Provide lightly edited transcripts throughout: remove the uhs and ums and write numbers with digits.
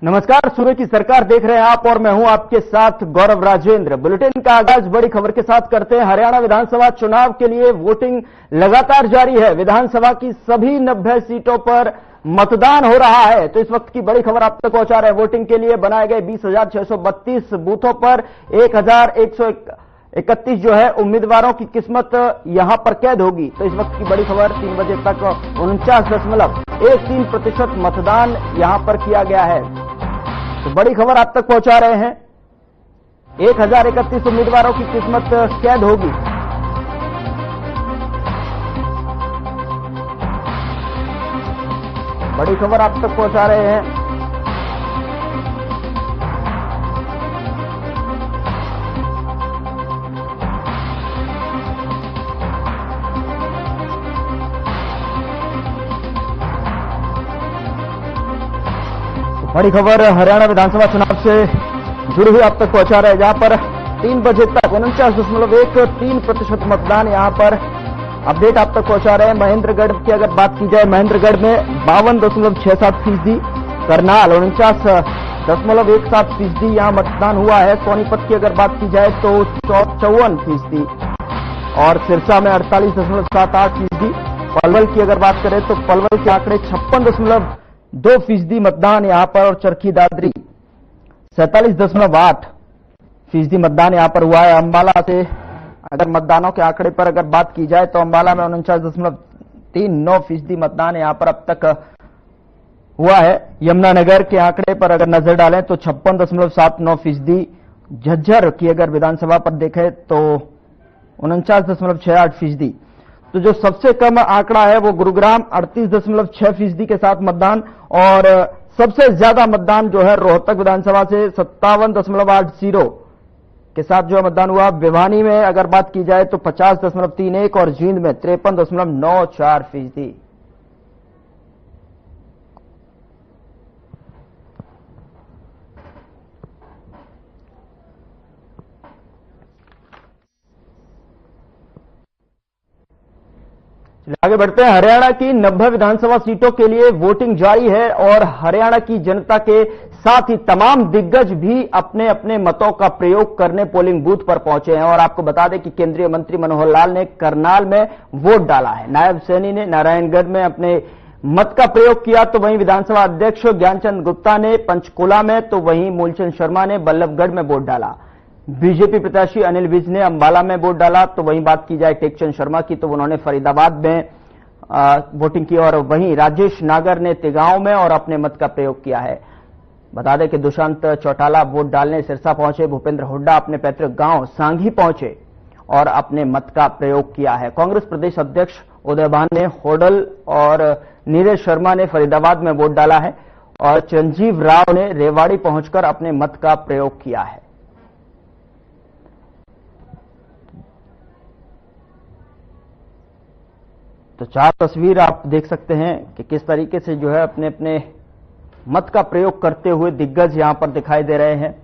नमस्कार, सूबे की सरकार देख रहे हैं आप और मैं हूं आपके साथ गौरव राजेंद्र। बुलेटिन का आगाज बड़ी खबर के साथ करते हैं। हरियाणा विधानसभा चुनाव के लिए वोटिंग लगातार जारी है। विधानसभा की सभी 90 सीटों पर मतदान हो रहा है, तो इस वक्त की बड़ी खबर आप तक पहुंचा रहे हैं। वोटिंग के लिए बनाए गए 20,632 बूथों पर 1,131 जो है उम्मीदवारों की किस्मत यहां पर कैद होगी। तो इस वक्त की बड़ी खबर 3 बजे तक 49.13% मतदान यहां पर किया गया है। तो बड़ी खबर आप तक पहुंचा रहे हैं। 1,031 उम्मीदवारों की किस्मत कैद होगी। बड़ी खबर आप तक पहुंचा रहे हैं। बड़ी खबर हरियाणा विधानसभा चुनाव से जुड़ी हुई आप तक पहुंचा रहे हैं, जहां पर 3 बजे तक 49.13% मतदान यहां पर अपडेट आप तक पहुंचा रहे हैं। महेंद्रगढ़ की अगर बात की जाए, महेंद्रगढ़ में 52.67%, करनाल 49.17% यहां मतदान हुआ है। सोनीपत की अगर बात की जाए तो 54% और सिरसा में 48.78%। पलवल की अगर बात करें तो पलवल के आंकड़े 56.2% मतदान यहां पर, और चरखी दादरी 47.8% मतदान यहां पर हुआ है। अंबाला से अगर मतदानों के आंकड़े पर अगर बात की जाए तो अंबाला में 49.39% मतदान यहां पर अब तक हुआ है। यमुनानगर के आंकड़े पर अगर नजर डालें तो 56.79%। झज्जर की अगर विधानसभा पर देखें तो 49.68%। तो जो सबसे कम आंकड़ा है वो गुरुग्राम 38.6% के साथ मतदान, और सबसे ज्यादा मतदान जो है रोहतक विधानसभा से 57.80 के साथ जो मतदान हुआ। भिवानी में अगर बात की जाए तो 50.31 और जींद में 53.94%। आगे बढ़ते हैं। हरियाणा की 90 विधानसभा सीटों के लिए वोटिंग जारी है और हरियाणा की जनता के साथ ही तमाम दिग्गज भी अपने अपने मतों का प्रयोग करने पोलिंग बूथ पर पहुंचे हैं। और आपको बता दें कि केंद्रीय मंत्री मनोहर लाल ने करनाल में वोट डाला है। नायब सैनी ने नारायणगढ़ में अपने मत का प्रयोग किया, तो वहीं विधानसभा अध्यक्ष ज्ञानचंद गुप्ता ने पंचकुला में, तो वहीं मूलचंद शर्मा ने बल्लभगढ़ में वोट डाला। बीजेपी प्रत्याशी अनिल विज ने अंबाला में वोट डाला। तो वहीं बात की जाए टेकचंद शर्मा की, तो उन्होंने फरीदाबाद में वोटिंग की, और वहीं राजेश नागर ने तिगांव में और अपने मत का प्रयोग किया है। बता दें कि दुष्यंत चौटाला वोट डालने सिरसा पहुंचे। भूपेंद्र हुड्डा अपने पैतृक गांव सांघी पहुंचे और अपने मत का प्रयोग किया है। कांग्रेस प्रदेश अध्यक्ष उदयभान ने होडल और नीरज शर्मा ने फरीदाबाद में वोट डाला है, और चिरंजीव राव ने रेवाड़ी पहुंचकर अपने मत का प्रयोग किया है। तो 4 तस्वीर आप देख सकते हैं कि किस तरीके से जो है अपने अपने मत का प्रयोग करते हुए दिग्गज यहां पर दिखाई दे रहे हैं।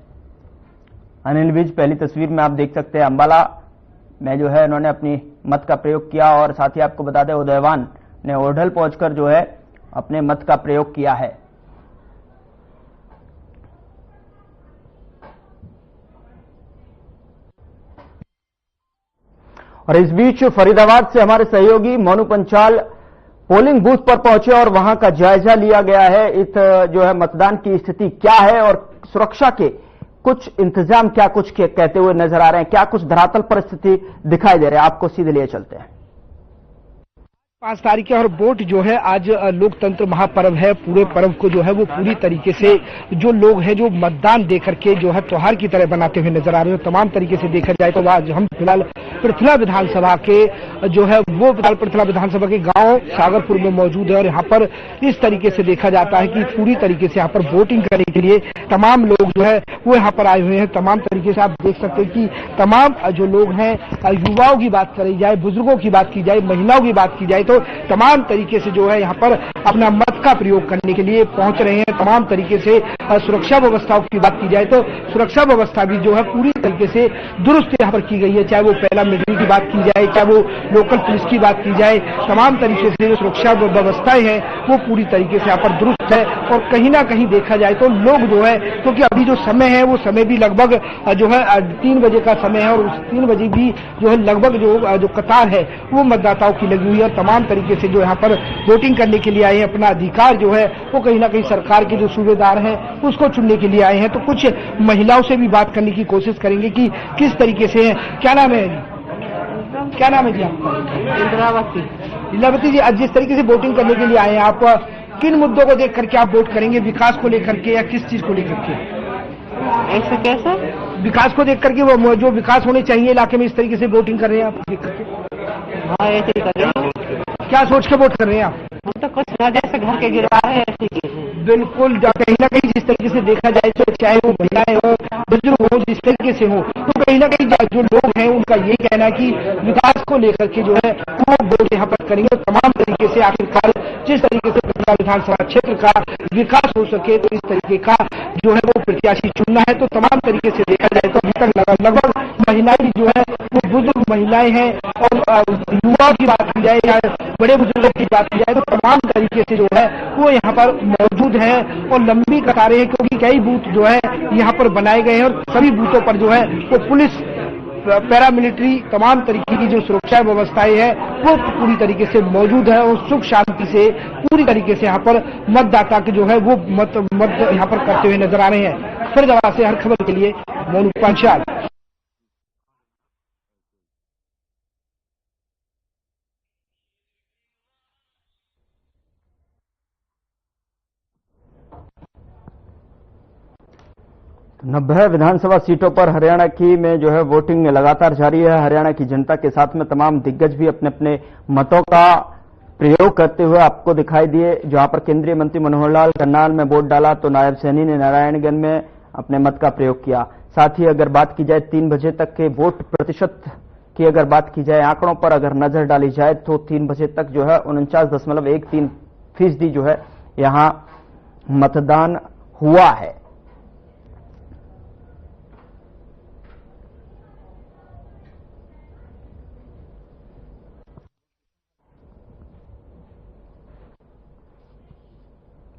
अनिल विज पहली तस्वीर में आप देख सकते हैं, अंबाला में जो है इन्होंने अपनी मत का प्रयोग किया, और साथ ही आपको बता दें उदयवान ने ओढल पहुंचकर जो है अपने मत का प्रयोग किया है। और इस बीच फरीदाबाद से हमारे सहयोगी मोनू पंचाल पोलिंग बूथ पर पहुंचे और वहां का जायजा लिया गया है। इस जो है मतदान की स्थिति क्या है और सुरक्षा के कुछ इंतजाम क्या कुछ कहते हुए नजर आ रहे हैं, क्या कुछ धरातल पर स्थिति दिखाई दे रही है, आपको सीधे लिए चलते हैं। 5 तारीख है और वोट जो है आज लोकतंत्र महापर्व है। पूरे पर्व को जो है वो पूरी तरीके से जो लोग हैं जो मतदान देकर के जो है त्योहार की तरह बनाते हुए नजर आ रहे हैं। तमाम तरीके से देखा जाए तो आज हम फिलहाल पृथला विधानसभा के जो है वो पृथला विधानसभा के गांव सागरपुर में मौजूद है, और यहाँ पर इस तरीके से देखा जाता है कि पूरी तरीके से यहाँ पर वोटिंग करने के लिए तमाम लोग जो है वो यहाँ पर आए हुए हैं। तमाम तरीके से आप देख सकते हैं कि तमाम जो लोग हैं, युवाओं की बात करी जाए, बुजुर्गों की बात की जाए, महिलाओं की बात की जाए, तो तमाम तरीके से जो है यहाँ पर अपना मत का प्रयोग करने के लिए पहुंच रहे हैं। तमाम तरीके से सुरक्षा व्यवस्थाओं की बात की जाए तो सुरक्षा व्यवस्था भी जो है पूरी तरीके से दुरुस्त यहाँ पर की गई है। चाहे वो पहला पैरामिलिट्री की बात की जाए, चाहे वो लोकल पुलिस की बात की जाए, तमाम तरीके से जो सुरक्षा व्यवस्थाएं हैं वो पूरी तरीके से यहाँ पर दुरुस्त है। और कहीं ना कहीं देखा जाए तो लोग जो है, क्योंकि अभी जो समय है वो समय भी लगभग जो है 3 बजे का समय है, और उस 3 बजे भी जो है लगभग जो कतार है वो मतदाताओं की लगी हुई है। और तमाम तरीके से जो यहाँ पर वोटिंग करने के लिए आए हैं, अपना अधिकार जो है वो कहीं ना कहीं सरकार के जो सूबेदार हैं उसको चुनने के लिए आए हैं। तो कुछ महिलाओं से भी बात करने की कोशिश करेंगे कि किस तरीके से है। क्या नाम है जी? क्या नाम है जी आपका? इंद्रावती। लीलावती जी, आज जिस तरीके से वोटिंग करने के लिए आए हैं, आप किन मुद्दों को देख करके आप वोट करेंगे? विकास को लेकर के या किस चीज को लेकर के? ऐसे कैसे? विकास को देख करके, वो जो विकास होने चाहिए इलाके में, इस तरीके से वोटिंग कर रहे हैं आप देख करके? हाँ, ऐसे ही करेंगे। क्या सोच के वोट कर रहे हैं आप? हम तो कुछ ना, जैसे घर के गिरवा है ऐसे ही। बिल्कुल, कहीं ना कहीं जिस तरीके से देखा जाए तो चाहे वो महिलाएं हो, बुजुर्ग हो, जिस तरीके से हो, तो कहीं ना कहीं जो लोग हैं उनका ये कहना है कि विकास को लेकर के जो है वो वोट यहाँ पर करेंगे। तमाम तरीके से आखिरकार जिस तरीके से गंगा विधानसभा क्षेत्र का विकास हो सके, तो इस तरीके का जो है वो प्रत्याशी चुनना है। तो तमाम तरीके से देखा जाए तो अभी तक लगभग महिलाएं जो है वो बुजुर्ग महिलाएं हैं, और युवाओं की बात की जाए या बड़े बुजुर्गों की बात की जाए तो तमाम तरीके से जो है वो यहाँ पर मौजूद है। और लंबी कतारें हैं, क्योंकि कई बूथ जो है यहाँ पर बनाए गए हैं, और सभी बूथों पर जो है वो पुलिस, पैरामिलिट्री, तमाम तरीके की जो सुरक्षा व्यवस्थाएं है वो पूरी तरीके से मौजूद है, और सुख शांति से पूरी तरीके से यहाँ पर मतदाता के जो है वो मत यहाँ पर करते हुए नजर आ रहे हैं। फरीदाबाद से हर खबर के लिए मोनू पांचाल। नब्बे विधानसभा सीटों पर हरियाणा की में जो है वोटिंग लगातार जारी है। हरियाणा की जनता के साथ में तमाम दिग्गज भी अपने अपने मतों का प्रयोग करते हुए आपको दिखाई दिए। जहां पर केंद्रीय मंत्री मनोहर लाल करनाल में वोट डाला तो नायब सैनी ने नारायणगंज में अपने मत का प्रयोग किया। साथ ही अगर बात की जाए 3 बजे तक के वोट प्रतिशत की, अगर बात की जाए आंकड़ों पर अगर नजर डाली जाए तो 3 बजे तक जो है 49.13% जो है यहां मतदान हुआ है।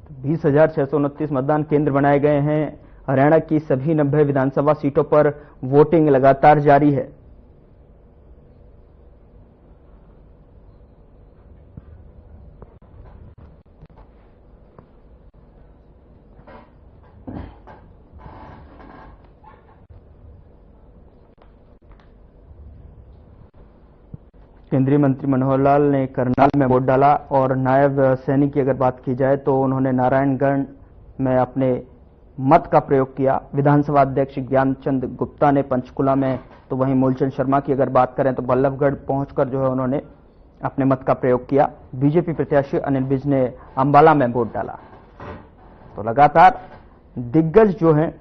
तो 20,629 मतदान केंद्र बनाए गए हैं। हरियाणा की सभी 90 विधानसभा सीटों पर वोटिंग लगातार जारी है। केंद्रीय मंत्री मनोहर लाल ने करनाल में वोट डाला, और नायब सैनी की अगर बात की जाए तो उन्होंने नारायणगढ़ में अपने मत का प्रयोग किया। विधानसभा अध्यक्ष ज्ञानचंद गुप्ता ने पंचकुला में, तो वहीं मूलचंद शर्मा की अगर बात करें तो बल्लभगढ़ पहुंचकर जो है उन्होंने अपने मत का प्रयोग किया। बीजेपी प्रत्याशी अनिल विज ने अंबाला में वोट डाला। तो लगातार दिग्गज जो हैं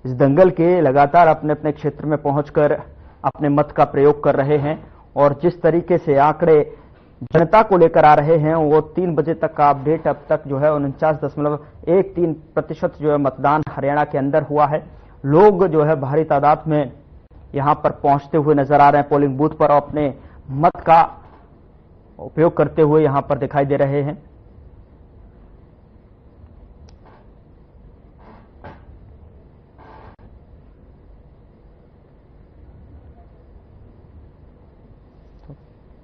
इस दंगल के लगातार अपने अपने क्षेत्र में पहुंचकर अपने मत का प्रयोग कर रहे हैं। और जिस तरीके से आंकड़े जनता को लेकर आ रहे हैं वो 3 बजे तक का अपडेट अब तक जो है 49.13% जो है मतदान हरियाणा के अंदर हुआ है। लोग जो है भारी तादाद में यहां पर पहुंचते हुए नजर आ रहे हैं पोलिंग बूथ पर, और अपने मत का उपयोग करते हुए यहां पर दिखाई दे रहे हैं।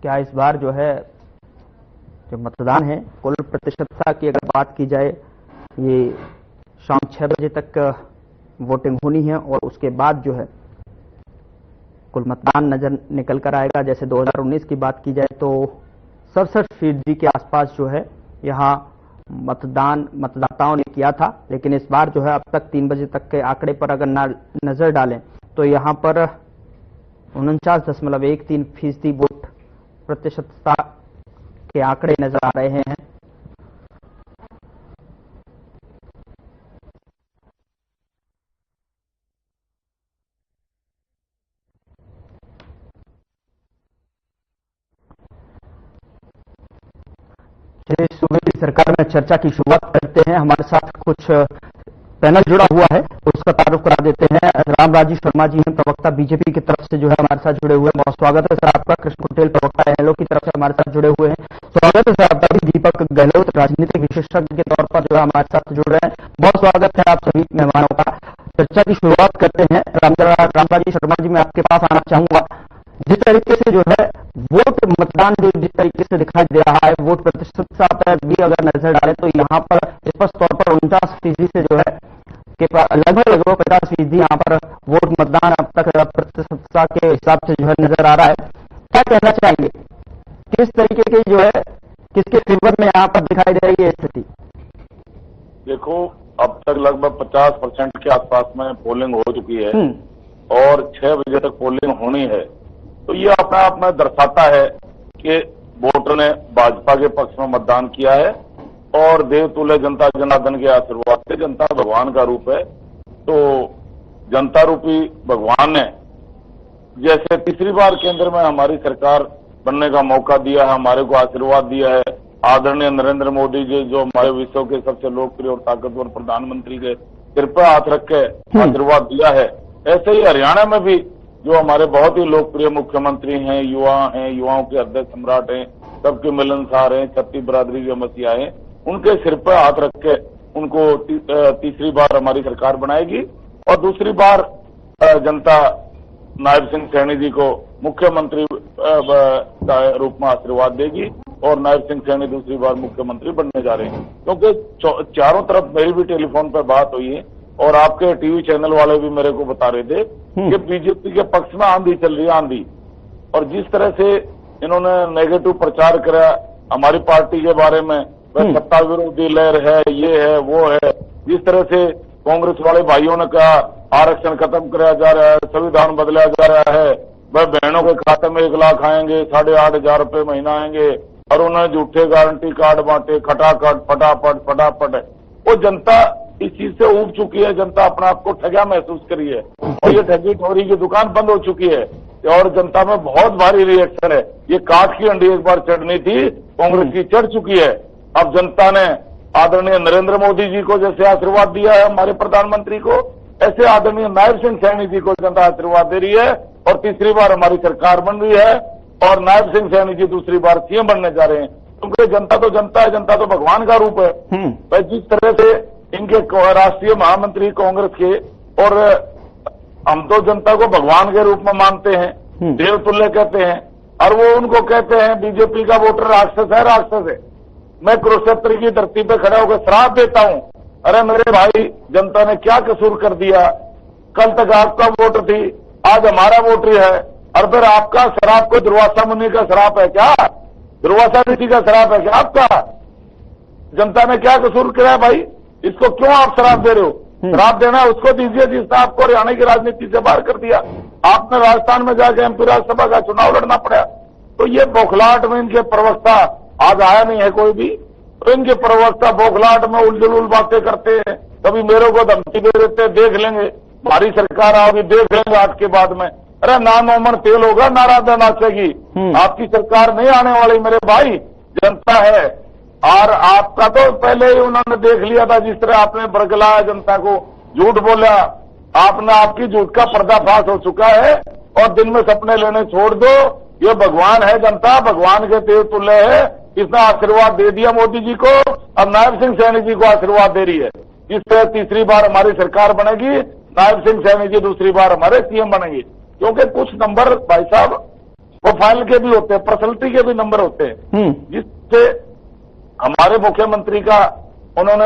क्या इस बार जो है जो मतदान है कुल प्रतिशतता की अगर बात की जाए, ये शाम 6 बजे तक वोटिंग होनी है, और उसके बाद जो है कुल मतदान नजर निकल कर आएगा। जैसे 2019 की बात की जाए तो 67% के आसपास जो है यहाँ मतदाताओं ने किया था, लेकिन इस बार जो है अब तक 3 बजे तक के आंकड़े पर अगर नजर डालें तो यहाँ पर 49.13% वोट प्रतिशतता के आंकड़े नजर आ रहे हैं। सूबे की सरकार में चर्चा की शुरुआत करते हैं। हमारे साथ कुछ पैनल जुड़ा हुआ है तो उसका तारुफ करा देते हैं। रामराजी शर्मा जी हैं, प्रवक्ता बीजेपी की तरफ से जो है हमारे साथ जुड़े हुए हैं। बहुत स्वागत है सर आपका। कृष्ण कुटेल प्रवक्ता एनएलओ की तरफ से हमारे साथ जुड़े हुए हैं। स्वागत है सर आपका भी। दीपक गहलोत राजनीतिक विशेषज्ञ के तौर पर जो है हमारे साथ जुड़ रहे हैं। बहुत स्वागत है आप सभी मेहमानों का। चर्चा की शुरुआत करते हैं। रामराजी शर्मा जी, मैं आपके पास आना चाहूंगा। जिस तरीके से जो है वोट मतदान जिस तरीके से दिखाई दे रहा है, वोट प्रतिशतता पर भी अगर नजर डालें तो यहाँ पर स्पष्ट तौर पर 49% से जो है के लगभग 50% यहाँ पर वोट मतदान अब तक प्रतिशतता के हिसाब से जो है नजर आ रहा है। क्या कहना चाहेंगे, किस तरीके की जो है किसके फेवर में यहाँ पर दिखाई दे रही है स्थिति? देखो, अब तक लगभग 50% के आसपास में पोलिंग हो चुकी है और 6 बजे तक पोलिंग होनी है। तो ये अपना आप में दर्शाता है कि वोटर ने भाजपा के पक्ष में मतदान किया है और देवतुल्य जनता जनार्दन के आशीर्वाद से, जनता भगवान का रूप है, तो जनता रूपी भगवान ने जैसे तीसरी बार केंद्र में हमारी सरकार बनने का मौका दिया है, हमारे को आशीर्वाद दिया है। आदरणीय नरेंद्र मोदी जी जो हमारे विश्व के सबसे लोकप्रिय और ताकतवर प्रधानमंत्री के सिर पर हाथ रख के आशीर्वाद दिया है, ऐसे ही हरियाणा में भी जो हमारे बहुत ही लोकप्रिय मुख्यमंत्री हैं, युवाओं के हृदय सम्राट हैं, सबके मिलनसार हैं, छत्ती बिरादरी के मसीहा हैं, उनके सिर पर हाथ रख के उनको तीसरी बार हमारी सरकार बनाएगी और दूसरी बार जनता नायब सिंह सैनी जी को मुख्यमंत्री रूप में आशीर्वाद देगी और नायब सिंह सैनी दूसरी बार मुख्यमंत्री बनने जा रहे हैं। क्योंकि चारों तरफ मेरी भी टेलीफोन पर बात हुई है और आपके टीवी चैनल वाले भी मेरे को बता रहे थे कि बीजेपी के पक्ष में आंधी चल रही है, आंधी। और जिस तरह से इन्होंने नेगेटिव प्रचार करा हमारी पार्टी के बारे में, वह सत्ता विरोधी लहर है, ये है वो है, जिस तरह से कांग्रेस वाले भाइयों ने कहा आरक्षण खत्म कराया जा रहा है, संविधान बदला जा रहा है, वह बहनों के खाते में 1 लाख आएंगे, 8,500 रुपये महीना आएंगे और उन्होंने झूठे गारंटी कार्ड बांटे, खटाखट फटाफट। वो जनता इस चीज से ऊब चुकी है, जनता अपने आप को ठगा महसूस करी है और ये ठगी ठोरी की दुकान बंद हो चुकी है और जनता में बहुत भारी रिएक्शन है। ये काठ की अंडी एक बार चढ़नी थी, कांग्रेस की चढ़ चुकी है। अब जनता ने आदरणीय नरेंद्र मोदी जी को जैसे आशीर्वाद दिया है हमारे प्रधानमंत्री को, ऐसे आदरणीय नायब सिंह सैनी जी को जनता आशीर्वाद दे रही है और तीसरी बार हमारी सरकार बन रही है और नायब सिंह सैनी जी दूसरी बार सीएम बनने जा रहे हैं। क्योंकि जनता तो जनता है, जनता तो भगवान का रूप है। भाई जिस तरह से इनके राष्ट्रीय महामंत्री कांग्रेस के, और हम तो जनता को भगवान के रूप में मानते हैं, देवतुल्य कहते हैं, और वो उनको कहते हैं बीजेपी का वोटर राक्षस है। मैं कुरुक्षेत्र की धरती पे खड़ा होकर श्राप देता हूं, अरे मेरे भाई जनता ने क्या कसूर कर दिया? कल तक आपका वोटर थी, आज हमारा वोटर है, और फिर आपका शराब को दुर्वासा मुनि का शराब है क्या? दुर्वासा ऋषि का शराब है क्या आपका? जनता ने क्या कसूर किया भाई? इसको क्यों आप शराब दे रहे हो? शराब देना उसको दीजिए जिसने आपको हरियाणा की राजनीति से बाहर कर दिया। आपने राजस्थान में जाकर एमपी राज्यसभा का चुनाव लड़ना पड़ा। तो ये बौखलाहट में इनके प्रवक्ता आज आया नहीं है कोई भी, तो इनके प्रवक्ता बौखलाहट में उलझुल बातें करते हैं। कभी मेरे को धमकी दे देते हैं, देख लेंगे हमारी सरकार आओगी, देख लेंगे आज के बाद में। अरे ना नौमन तेल होगा ना राधा नाचेगी। आपकी सरकार नहीं आने वाली मेरे भाई, जनता है। और आपका तो पहले ही उन्होंने देख लिया था, जिस तरह आपने बरगलाया जनता को, झूठ बोला आपने, आपकी झूठ का पर्दाफाश हो चुका है। और दिन में सपने लेने छोड़ दो, ये भगवान है, जनता भगवान के देव तुल्य है। इसने आशीर्वाद दे दिया मोदी जी को, अब नायब सिंह सैनी जी को आशीर्वाद दे रही है। इस तरह तीसरी बार हमारी सरकार बनेगी, नायब सिंह सैनी जी दूसरी बार हमारे सीएम बनेंगे। क्योंकि कुछ नंबर भाई साहब प्रोफाइल के भी होते हैं, पर्सनैलिटी के भी नंबर होते हैं, जिससे हमारे मुख्यमंत्री का उन्होंने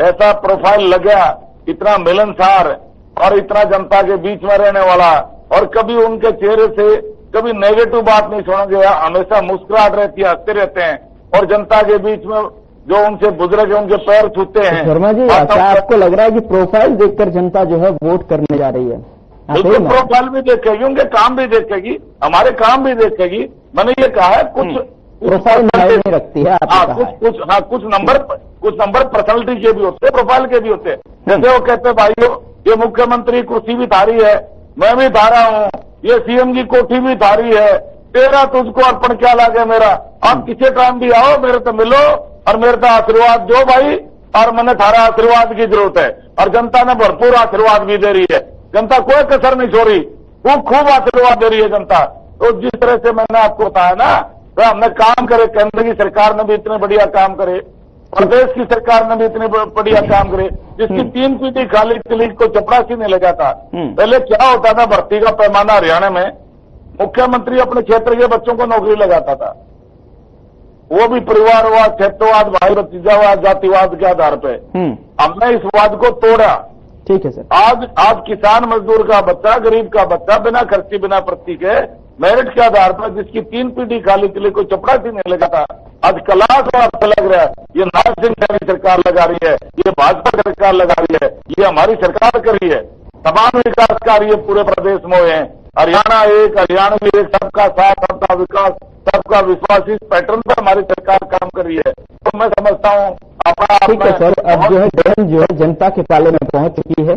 ऐसा प्रोफाइल लगा, इतना मिलनसार और इतना जनता के बीच में रहने वाला, और कभी उनके चेहरे से कभी नेगेटिव बात नहीं सुना गया, हमेशा मुस्कुराहट रहती है, हंसते रहते हैं और जनता के बीच में जो उनसे बुजुर्ग है उनके पैर छूते हैं। शर्मा जी, क्या आपको लग रहा है कि प्रोफाइल देखकर जनता जो है वोट करने जा रही है? बिल्कुल, प्रोफाइल भी देखेगी, उनके काम भी देखेगी, हमारे काम भी देखेगी। मैंने ये कहा है कुछ प्रोफाइल नहीं रखती है। कुछ नंबर पर्सनैलिटी के भी होते हैं, प्रोफाइल के भी होते हैं। जैसे वो कहते हैं भाइयों ये मुख्यमंत्री कुर्सी भी धारी है, मैं भी धारा हूं, ये सीएम की कोठी भी धारी है, तेरा तुझको अर्पण क्या लागे मेरा। आप किसी टाइम भी आओ, मेरे से मिलो और मेरे से आशीर्वाद दो भाई, और मैंने थारा आशीर्वाद की जरूरत है, और जनता ने भरपूर आशीर्वाद भी दे रही है। जनता कोई कसर नहीं छोड़ी, खूब आशीर्वाद दे रही है जनता। तो जिस तरह से मैंने आपको बताया ना, तो हमने काम करे, केंद्र की सरकार ने भी इतने बढ़िया काम करे, प्रदेश की सरकार ने भी इतने बढ़िया काम करे, जिसकी 3 पीढ़ी खाली क्लिक को चपरासी नहीं लगा था। पहले क्या होता था, भर्ती का पैमाना हरियाणा में मुख्यमंत्री अपने क्षेत्र के बच्चों को नौकरी लगाता था, वो भी परिवारवाद, क्षेत्रवाद, भाई भतीजावाद, जातिवाद के आधार पे। हमने इस वाद को तोड़ा। ठीक है सर। आज किसान मजदूर का बच्चा, गरीब का बच्चा बिना खर्ची बिना प्रति के मेरिट के आधार पर, जिसकी 3 पीढ़ी खाली के लिए कोई चपरासी नहीं लगा था, आज क्लास वार लग रहा है। ये नाथ सिंह की सरकार लगा रही है, ये भाजपा सरकार लगा रही है, ये हमारी सरकार कर रही है। तमाम विकास कार्य पूरे प्रदेश में हुए हैं। हरियाणा एक, हरियाणा भी एक, सबका साथ, सबका विकास, सबका विश्वास, इस पैटर्न पर हमारी सरकार काम कर रही है। तो मैं समझता हूँ ठीक है सर। अब जो है बहन जो है जनता के पाले में पहुंच चुकी है,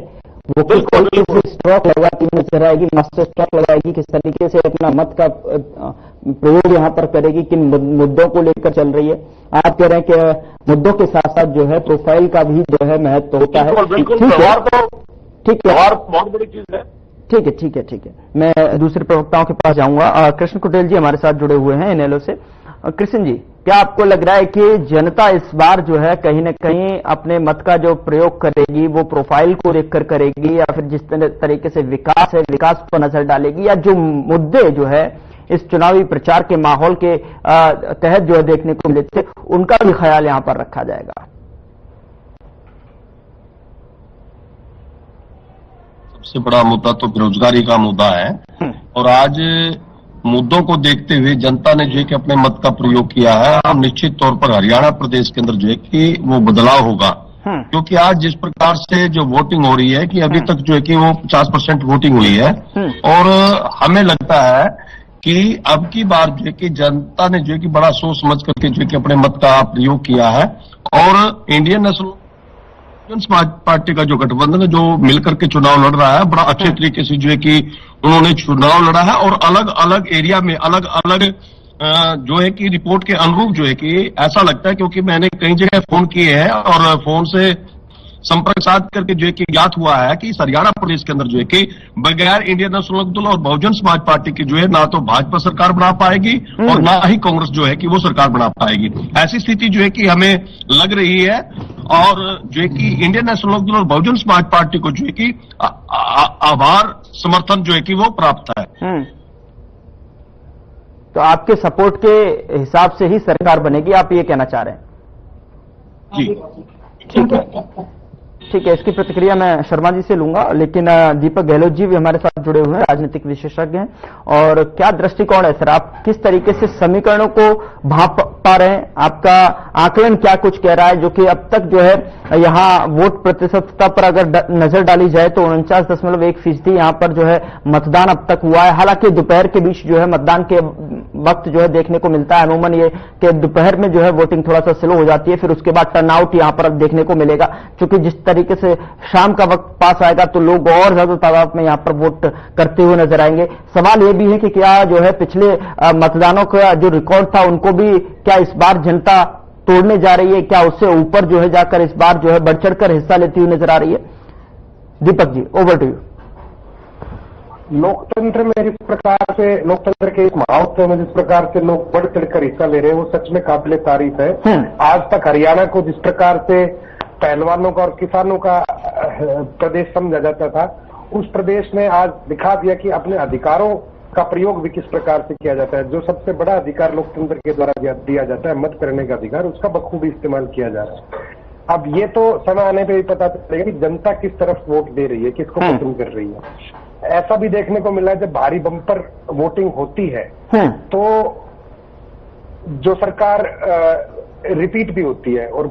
वो किस तरीके से स्ट्रोक लगाती नजर आएगी, मास्टर स्ट्रोक लगाएगी, किस तरीके से अपना मत का प्रयोग यहाँ पर करेगी, किन मुद्दों को लेकर चल रही है। आप कह रहे हैं कि मुद्दों के साथ साथ जो है प्रोफाइल का भी जो है महत्व होता है। बिल्कुल, ठीक है, बहुत बड़ी चीज है। ठीक है। मैं दूसरे प्रवक्ताओं के पास जाऊंगा। कृष्ण कुटेल जी हमारे साथ जुड़े हुए हैं इनेलो से। कृष्ण जी, क्या आपको लग रहा है कि जनता इस बार जो है कहीं न कहीं अपने मत का जो प्रयोग करेगी वो प्रोफाइल को देखकर करेगी, या फिर जिस तरीके से विकास है, विकास पर नजर डालेगी, या जो मुद्दे जो है इस चुनावी प्रचार के माहौल के तहत जो है देखने को मिले थे, उनका भी ख्याल यहां पर रखा जाएगा? सबसे बड़ा मुद्दा तो बेरोजगारी का मुद्दा है, और आज मुद्दों को देखते हुए जनता ने जो है कि अपने मत का प्रयोग किया है, और निश्चित तौर पर हरियाणा प्रदेश के अंदर जो है कि वो बदलाव होगा। क्योंकि आज जिस प्रकार से जो वोटिंग हो रही है कि अभी तक जो है कि वो 50% वोटिंग हुई है, और हमें लगता है कि अब की बार जो है कि जनता ने जो है कि बड़ा सोच समझ करके जो है कि अपने मत का प्रयोग किया है, और इंडियन नेशनल समाज पार्टी का जो गठबंधन है जो मिलकर के चुनाव लड़ रहा है, बड़ा अच्छे तरीके से जो है कि उन्होंने चुनाव लड़ा है, और अलग अलग एरिया में अलग अलग जो है कि रिपोर्ट के अनुरूप जो है कि ऐसा लगता है, क्योंकि मैंने कई जगह फोन किए हैं और फोन से संपर्क साध करके जो है कि ज्ञात हुआ है कि हरियाणा प्रदेश के अंदर जो है कि बगैर इंडियन नेशनल दल और बहुजन समाज पार्टी की जो है ना तो भाजपा सरकार बना पाएगी और ना ही कांग्रेस जो है कि वो सरकार बना पाएगी। ऐसी स्थिति जो है कि हमें लग रही है, और जो है कि इंडियन नेशनल दल और बहुजन समाज पार्टी को जो है कि आभार समर्थन जो है कि वो प्राप्त है। तो आपके सपोर्ट के हिसाब से ही सरकार बनेगी, आप ये कहना चाह रहे हैं? जी ठीक है, इसकी प्रतिक्रिया मैं शर्मा जी से लूंगा, लेकिन दीपक गहलोत जी भी हमारे साथ जुड़े हुए हैं, राजनीतिक विशेषज्ञ हैं। और क्या दृष्टिकोण है सर, आप किस तरीके से समीकरणों को भांप पा रहे हैं? आपका आकलन क्या कुछ कह रहा है, जो कि अब तक जो है यहाँ वोट प्रतिशतता पर अगर नजर डाली जाए तो 49.1% यहाँ पर जो है मतदान अब तक हुआ है। हालांकि दोपहर के बीच जो है मतदान के वक्त जो है देखने को मिलता है अमूमन ये कि दोपहर में जो है वोटिंग थोड़ा सा स्लो हो जाती है, फिर उसके बाद टर्नआउट यहाँ पर अब देखने को मिलेगा, क्योंकि जिस तरीके से शाम का वक्त पास आएगा तो लोग और ज्यादा तादाद में यहां पर वोट करते हुए नजर आएंगे। सवाल यह भी है कि क्या जो है पिछले मतदानों का जो रिकॉर्ड था उनको भी क्या इस बार जनता तोड़ने जा रही है? क्या उससे ऊपर जो है जाकर इस बार जो है बढ़ चढ़कर हिस्सा लेती हुई नजर आ रही है? Deepak ji, over to you. लोकतंत्र में जिस प्रकार से, लोकतंत्र के इस महोत्सव में जिस प्रकार से लोग बढ़ चढ़कर हिस्सा ले रहे हैं वो सच में काबिले तारीफ है। आज तक हरियाणा को जिस प्रकार से पहलवानों का और किसानों का प्रदेश समझा जाता था, उस प्रदेश ने आज दिखा दिया कि अपने अधिकारों का प्रयोग भी किस प्रकार से किया जाता है। जो सबसे बड़ा अधिकार लोकतंत्र के द्वारा दिया जाता है, मत करने का अधिकार, उसका बखूबी इस्तेमाल किया जा रहा है। अब ये तो समय आने पे भी पता चलेगा कि जनता किस तरफ वोट दे रही है, किसको पसंद कर रही है। ऐसा भी देखने को मिला है जब भारी बम्पर वोटिंग होती है तो जो सरकार रिपीट भी होती है, और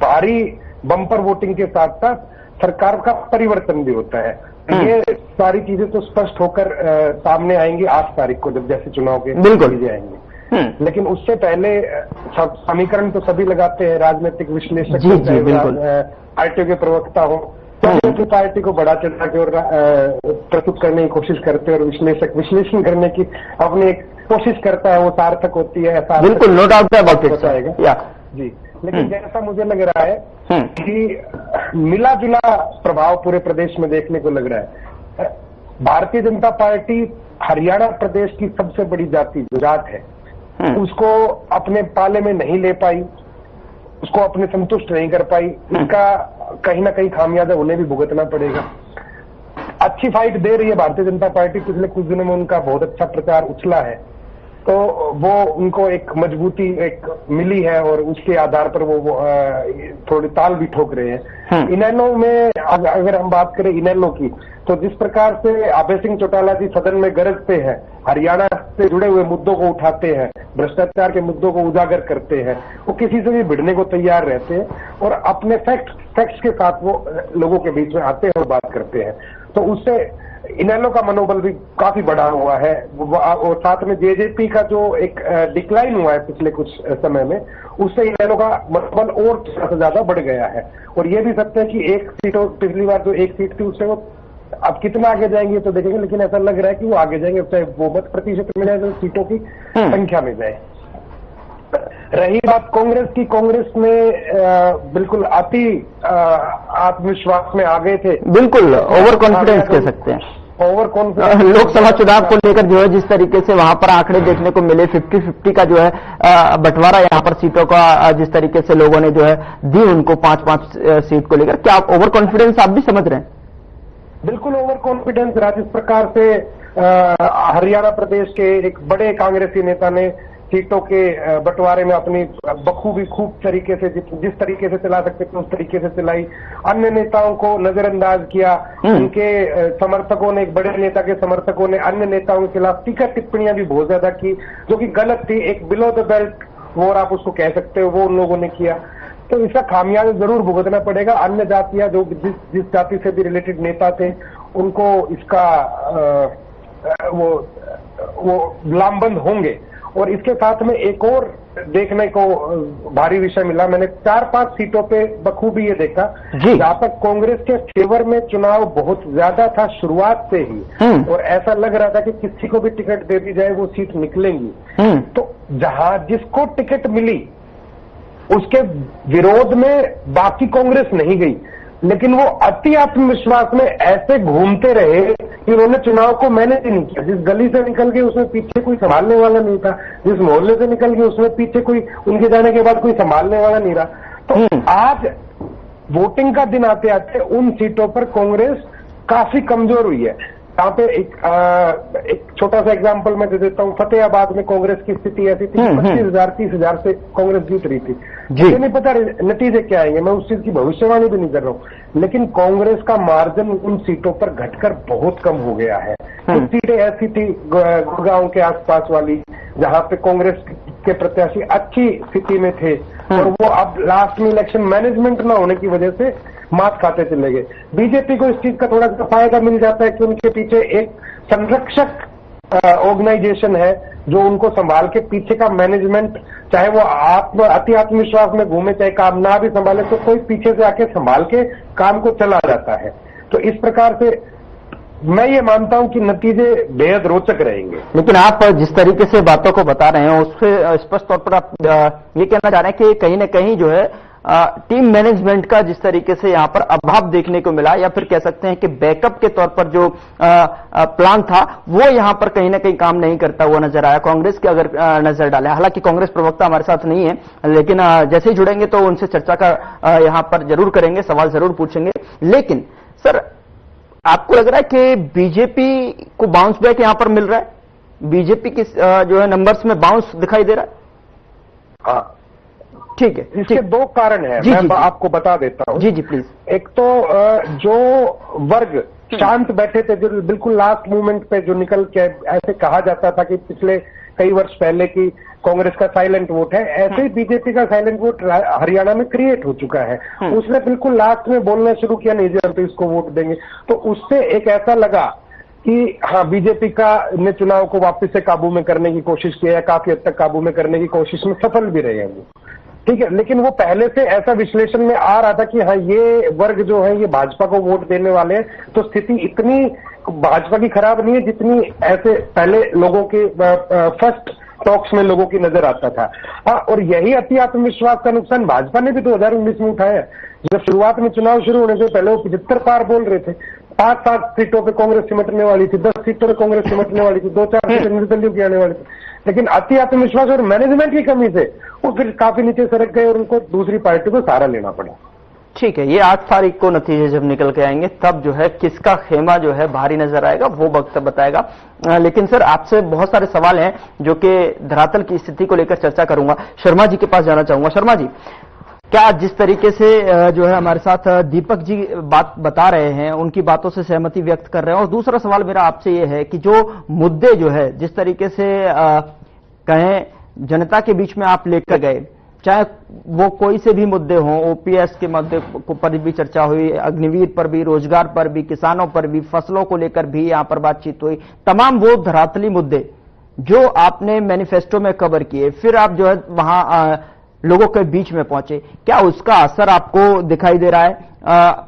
भारी बम्पर वोटिंग के साथ साथ सरकार का परिवर्तन भी होता है। ये सारी चीजें तो स्पष्ट होकर सामने आएंगी 8 तारीख को, जब जैसे चुनाव के नतीजे आएंगे। लेकिन उससे पहले समीकरण तो सभी लगाते हैं, राजनीतिक विश्लेषक, पार्टियों के प्रवक्ता हो, तो पार्टी को बढ़ा चढ़ा के और प्रस्तुत करने की कोशिश करते हैं, और विश्लेषक विश्लेषण करने की अपनी एक कोशिश करता है, वो सार्थक होती है। बिल्कुल, नो डाउट अबाउट इट। जी, लेकिन जैसा मुझे लग रहा है कि मिला जुला प्रभाव पूरे प्रदेश में देखने को लग रहा है। भारतीय जनता पार्टी हरियाणा प्रदेश की सबसे बड़ी जाति जो जाट है उसको अपने पाले में नहीं ले पाई, उसको अपने संतुष्ट नहीं कर पाई। इसका कहीं ना कहीं खामियाजा उन्हें भी भुगतना पड़ेगा। अच्छी फाइट दे रही है भारतीय जनता पार्टी, पिछले कुछ दिनों में उनका बहुत अच्छा प्रचार उछला है, तो वो उनको एक मजबूती एक मिली है और उसके आधार पर वो थोड़ी ताल भी ठोक रहे हैं। इनेलो में अगर हम बात करें इनेलो की, तो जिस प्रकार से अभय सिंह चौटाला जी सदन में गरजते हैं, हरियाणा से जुड़े हुए मुद्दों को उठाते हैं, भ्रष्टाचार के मुद्दों को उजागर करते हैं, वो किसी से भी भिड़ने को तैयार रहते हैं और अपने फैक्ट्स के साथ वो लोगों के बीच में आते हैं और बात करते हैं। तो उससे इनेलो का मनोबल भी काफी बढ़ा हुआ है और साथ में जेजेपी का जो एक डिक्लाइन हुआ है पिछले कुछ समय में, उससे इनेलो का मनोबल और थोड़ा सा ज्यादा बढ़ गया है। और ये भी सत्य है कि एक सीटों पिछली बार जो एक सीट थी उससे वो अब कितना आगे जाएंगे तो देखेंगे, लेकिन ऐसा लग रहा है कि वो आगे जाएंगे, चाहे वो मत प्रतिशत में जाए तो सीटों की संख्या में जाए। रही बात कांग्रेस की, कांग्रेस में बिल्कुल अति आत्मविश्वास में आ गए थे, बिल्कुल ओवर कॉन्फिडेंस कह सकते हैं। ओवर कॉन्फिडेंस लोकसभा चुनाव को लेकर जो है जिस तरीके से वहां पर आंकड़े देखने को मिले, 50-50 का जो है बंटवारा यहां पर सीटों का जिस तरीके से लोगों ने जो है दी उनको 5-5 सीट को लेकर, क्या आप ओवर कॉन्फिडेंस आप भी समझ रहे हैं? बिल्कुल ओवर कॉन्फिडेंस रहा। जिस प्रकार से हरियाणा प्रदेश के एक बड़े कांग्रेसी नेता ने सीटों के बंटवारे में अपनी बखूबी खूब तरीके से जिस तरीके से चला सकते थे उस तरीके से चलाई, अन्य नेताओं को नजरअंदाज किया। उनके समर्थकों ने, एक बड़े नेता के समर्थकों ने अन्य नेताओं के खिलाफ टीका टिप्पणियां भी बहुत ज्यादा की, जो कि गलत थी। एक बिलो द बेल्ट वॉर आप उसको कह सकते हो, वो उन लोगों ने किया। तो इसका खामियाजा जरूर भुगतना पड़ेगा। अन्य जातियां जो जिस जाति से भी रिलेटेड नेता थे उनको इसका वो लामबंद होंगे। और इसके साथ में एक और देखने को भारी विषय मिला, मैंने 4-5 सीटों पे बखूबी ये देखा जहां तक कांग्रेस के फेवर में चुनाव बहुत ज्यादा था शुरुआत से ही, और ऐसा लग रहा था कि किसी को भी टिकट दे दी जाए वो सीट निकलेंगी। तो जहां जिसको टिकट मिली उसके विरोध में बाकी कांग्रेस नहीं गई, लेकिन वो अति आत्मविश्वास में ऐसे घूमते रहे कि उन्होंने चुनाव को मैनेज ही नहीं किया। जिस गली से निकल गए उसमें पीछे कोई संभालने वाला नहीं था, जिस मोहल्ले से निकल गए उसमें पीछे कोई, उनके जाने के बाद कोई संभालने वाला नहीं रहा। तो आज वोटिंग का दिन आते आते उन सीटों पर कांग्रेस काफी कमजोर हुई है। यहाँ पे एक छोटा सा एग्जांपल मैं दे देता हूँ। फतेहाबाद में कांग्रेस की स्थिति ऐसी थी कि 25,000-30,000 से कांग्रेस जीत रही थी। मुझे नहीं पता नतीजे क्या आएंगे, मैं उस चीज की भविष्यवाणी भी नहीं कर रहा हूँ, लेकिन कांग्रेस का मार्जिन उन सीटों पर घटकर बहुत कम हो गया है। कुछ सीटें ऐसी थी गुड़गांव के आसपास वाली जहां पे कांग्रेस के प्रत्याशी अच्छी स्थिति में थे और वो अब लास्ट में इलेक्शन मैनेजमेंट न होने की वजह से मात खाते चले गए। बीजेपी को इस चीज का थोड़ा सा फायदा मिल जाता है कि उनके पीछे एक संरक्षक ऑर्गेनाइजेशन है जो उनको संभाल के पीछे का मैनेजमेंट, चाहे वो अति आत्मविश्वास में घूमे चाहे काम ना भी संभाले, तो कोई पीछे से आके संभाल के काम को चला जाता है। तो इस प्रकार से मैं ये मानता हूं कि नतीजे बेहद रोचक रहेंगे। लेकिन आप जिस तरीके से बातों को बता रहे हैं उससे स्पष्ट तौर पर आप ये कहना चाह रहे हैं कि कहीं न कहीं जो है टीम मैनेजमेंट का जिस तरीके से यहां पर अभाव देखने को मिला, या फिर कह सकते हैं कि बैकअप के तौर पर जो प्लान था वो यहां पर कहीं ना कहीं काम नहीं करता हुआ नजर आया। कांग्रेस की अगर नजर डालें, हालांकि कांग्रेस प्रवक्ता हमारे साथ नहीं है, लेकिन जैसे ही जुड़ेंगे तो उनसे चर्चा का यहां पर जरूर करेंगे, सवाल जरूर पूछेंगे। लेकिन सर, आपको लग रहा है कि बीजेपी को बाउंस बैक यहां पर मिल रहा है? बीजेपी की जो है नंबर्स में बाउंस दिखाई दे रहा है? हाँ, ठीक है। इसके दो कारण हैं, मैं आपको बता देता हूं। जी जी प्लीज। एक तो जो वर्ग शांत बैठे थे, जो बिल्कुल लास्ट मोमेंट पे जो निकल के, ऐसे कहा जाता था कि पिछले कई वर्ष पहले की कांग्रेस का साइलेंट वोट है, ऐसे ही बीजेपी का साइलेंट वोट हरियाणा में क्रिएट हो चुका है। उसने बिल्कुल लास्ट में बोलना शुरू किया, नहीं जी हम तो इसको वोट देंगे। तो उससे एक ऐसा लगा कि हाँ, बीजेपी का ने चुनाव को वापस से काबू में करने की कोशिश की है, काफी हद तक काबू में करने की कोशिश में सफल भी रहे हैं वो, ठीक है। लेकिन वो पहले से ऐसा विश्लेषण में आ रहा था कि हाँ, ये वर्ग जो है ये भाजपा को वोट देने वाले हैं, तो स्थिति इतनी भाजपा की खराब नहीं है जितनी ऐसे पहले लोगों के फर्स्ट टॉक्स में लोगों की नजर आता था। हाँ, और यही अति आत्मविश्वास का नुकसान भाजपा ने भी 2019 में उठाया। जब शुरुआत में चुनाव शुरू होने से पहले वो 75 पार बोल रहे थे, 5-7 सीटों पे कांग्रेस सिमटने वाली थी, 10 सीटों पे कांग्रेस सिमटने वाली थी, 2-4 सीटें निर्दलीय की आने वाली थी, लेकिन अति आत्मविश्वास और मैनेजमेंट की कमी से वो फिर काफी नीचे सरक गए और उनको दूसरी पार्टी को सहारा लेना पड़ा। ठीक है, ये 8 तारीख को नतीजे जब निकल के आएंगे तब जो है किसका खेमा जो है भारी नजर आएगा वो वक्त बताएगा। लेकिन सर आपसे बहुत सारे सवाल हैं जो कि धरातल की स्थिति को लेकर चर्चा करूंगा। शर्मा जी के पास जाना चाहूंगा। शर्मा जी, क्या जिस तरीके से जो है हमारे साथ दीपक जी बात बता रहे हैं उनकी बातों से सहमति व्यक्त कर रहे हैं, और दूसरा सवाल मेरा आपसे ये है कि जो मुद्दे जो है जिस तरीके से कहें जनता के बीच में आप लेकर गए, चाहे वो कोई से भी मुद्दे हों, ओपीएस के मुद्दे पर भी चर्चा हुई, अग्निवीर पर भी, रोजगार पर भी, किसानों पर भी, फसलों को लेकर भी यहां पर बातचीत हुई, तमाम वो धरातली मुद्दे जो आपने मैनिफेस्टो में कवर किए, फिर आप जो है वहां लोगों के बीच में पहुंचे, क्या उसका असर आपको दिखाई दे रहा है?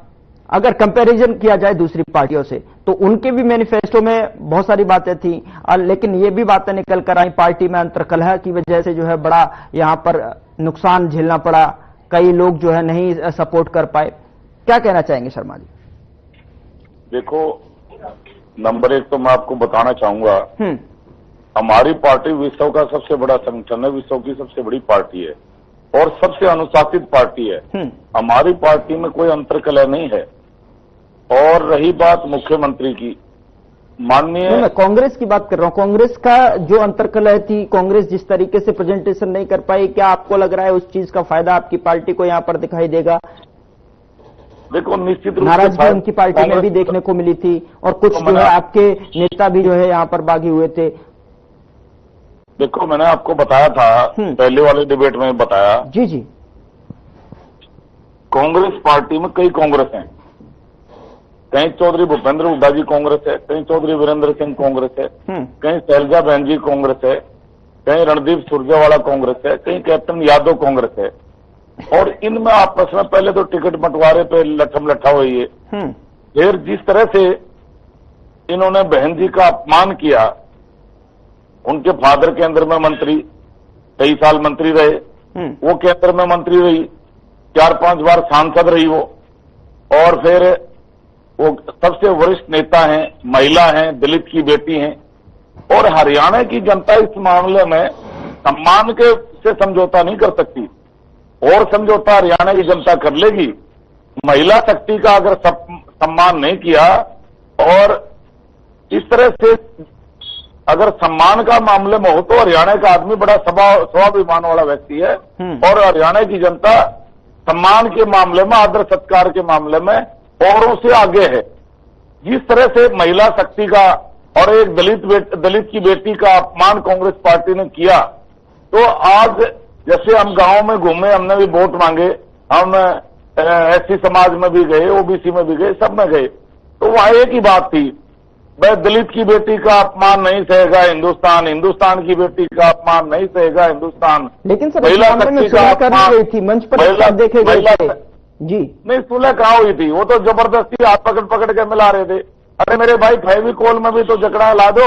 अगर कंपैरिजन किया जाए दूसरी पार्टियों से तो उनके भी मैनिफेस्टो में बहुत सारी बातें थी, लेकिन ये भी बातें निकल कर आई पार्टी में अंतर्कलह की वजह से जो है बड़ा यहां पर नुकसान झेलना पड़ा, कई लोग जो है नहीं सपोर्ट कर पाए। क्या कहना चाहेंगे शर्मा जी? देखो, नंबर 1 तो मैं आपको बताना चाहूंगा, हमारी पार्टी विश्व का सबसे बड़ा संगठन है, विश्व की सबसे बड़ी पार्टी है और सबसे अनुशासित पार्टी है। हमारी पार्टी में कोई अंतर्कलह नहीं है। और रही बात मुख्यमंत्री की, माननीय, मैं कांग्रेस की बात कर रहा हूं, कांग्रेस का जो अंतर्कलह थी, कांग्रेस जिस तरीके से प्रेजेंटेशन नहीं कर पाई, क्या आपको लग रहा है उस चीज का फायदा आपकी पार्टी को यहां पर दिखाई देगा? देखो, निश्चित रूप से नाराजगी उनकी पार्टी में भी देखने को मिली थी और कुछ जो है आपके नेता भी जो है यहां पर बागी हुए थे। देखो, मैंने आपको बताया था पहले वाले डिबेट में बताया, जी जी, कांग्रेस पार्टी में कई कांग्रेस हैं, कहीं चौधरी भूपेंद्र हुड्डा जी कांग्रेस है, कहीं चौधरी वीरेंद्र सिंह कांग्रेस है, कहीं शैलजा बहन जी कांग्रेस है, कहीं रणदीप सुरजेवाला कांग्रेस है, कहीं कैप्टन यादव कांग्रेस है। और इनमें आपस में पहले तो टिकट बंटवारे पे लठम लठा हुई है। फिर जिस तरह से इन्होंने बहन जी का अपमान किया, उनके फादर केंद्र में मंत्री, कई साल मंत्री रहे, वो केंद्र में मंत्री रही, 4-5 बार सांसद रही वो, और फिर वो सबसे वरिष्ठ नेता हैं, महिला हैं, दलित की बेटी हैं। और हरियाणा की जनता इस मामले में सम्मान के से समझौता नहीं कर सकती, और समझौता हरियाणा की जनता कर लेगी। महिला शक्ति का अगर सम्मान नहीं किया, और इस तरह से अगर सम्मान का मामले में हो, तो हरियाणा का आदमी बड़ा स्वाभिमान वाला व्यक्ति है, और हरियाणा की जनता सम्मान के मामले में, आदर सत्कार के मामले में औरों से आगे है। जिस तरह से महिला शक्ति का और एक दलित की बेटी का अपमान कांग्रेस पार्टी ने किया, तो आज जैसे हम गांव में घूमे, हमने भी वोट मांगे, हम एससी समाज में भी गए, ओबीसी में भी गए, सब में गए, तो वहां एक ही बात थी, भाई दलित की बेटी का अपमान नहीं सहेगा हिंदुस्तान, हिंदुस्तान की बेटी का अपमान नहीं सहेगा हिंदुस्तान। लेकिन सर महिला शक्ति का अपमान थी, मंच पर देखे गए जी, नहीं सुलह कहाँ हुई थी? वो तो जबरदस्ती हाथ पकड़ के मिला रहे थे। अरे मेरे भाई, फेविकोल में भी तो जकड़ा ला दो,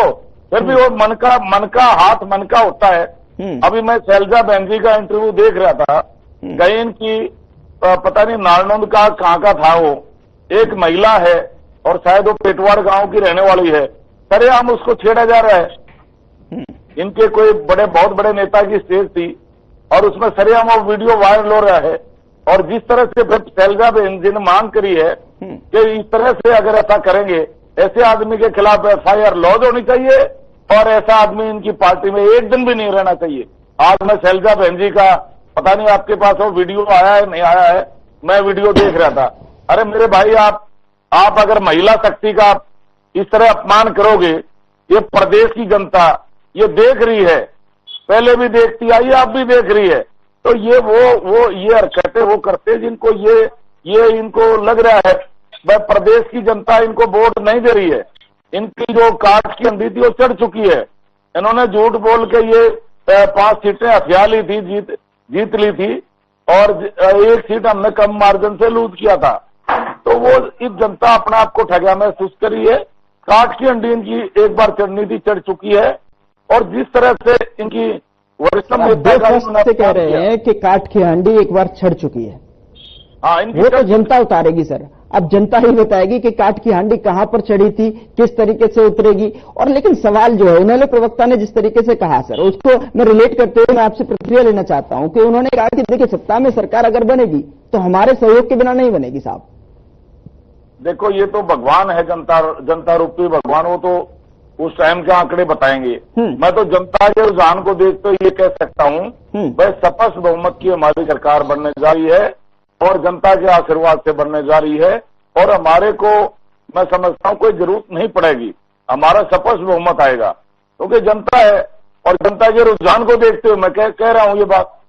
फिर भी वो मन का हाथ मन का होता है। अभी मैं शैलजा बहन जी का इंटरव्यू देख रहा था, कहीं इनकी पता नहीं नारनौंद का कहाँ का था, वो एक महिला है और शायद वो पेटवाड़ गांव की रहने वाली है, सरेआम उसको छेड़ा जा रहा है। इनके कोई बहुत बड़े नेता की स्टेज थी और उसमें सरेआम वो वीडियो वायरल हो रहा है। और जिस तरह से शैलजा बहन जी ने मांग करी है कि इस तरह से अगर ऐसा करेंगे, ऐसे आदमी के खिलाफ एफआईआर लॉन्च होनी चाहिए, और ऐसा आदमी इनकी पार्टी में एक दिन भी नहीं रहना चाहिए। आज मैं शैलजा बहन जी का, पता नहीं आपके पास वो वीडियो आया है नहीं आया है, मैं वीडियो देख रहा था। अरे मेरे भाई, आप अगर महिला शक्ति का इस तरह अपमान करोगे, ये प्रदेश की जनता ये देख रही है, पहले भी देखती आई, अब भी देख रही है। तो ये ये हरकतें वो करते जिनको ये इनको लग रहा है वह प्रदेश की जनता इनको वोट नहीं दे रही है, इनकी जो काट की हंडी थी वो चढ़ चुकी है। इन्होंने झूठ बोल के ये 5 सीटें हथिया ली थी, जीत ली थी, और 1 सीट हमने कम मार्जिन से लूट किया था। तो वो इस जनता अपने आप को ठगा महसूस करी है, काट की हंडी इनकी एक बार चढ़नी थी, चढ़ चुकी है। और जिस तरह से इनकी वरिष्ठ आप दो फर्स्ट से कह रहे हैं कि काठ की हांडी एक बार छड़ चुकी है। हाँ, इनकी वो तो जनता उतारेगी सर, अब जनता ही बताएगी कि काठ की हांडी कहां पर चढ़ी थी, किस तरीके से उतरेगी। और लेकिन सवाल जो है, इन्होंने प्रवक्ता ने जिस तरीके से कहा सर, उसको मैं रिलेट करते हुए मैं आपसे प्रतिक्रिया लेना चाहता हूं कि उन्होंने कहा कि देखिए सत्ता में सरकार अगर बनेगी तो हमारे सहयोग के बिना नहीं बनेगी साहब। देखो, ये तो भगवान है, जनता रूपी भगवान, वो तो उस टाइम के आंकड़े बताएंगे। मैं तो जनता के रुझान को देखते हुए ये कह सकता हूं, भाई स्पष्ट बहुमत की हमारी सरकार बनने जा रही है और जनता के आशीर्वाद से बनने जा रही है। और हमारे को मैं समझता हूं कोई जरूरत नहीं पड़ेगी, हमारा स्पष्ट बहुमत आएगा, क्योंकि जनता है और जनता के रुझान को देखते हुए मैं कह रहा हूं ये बात।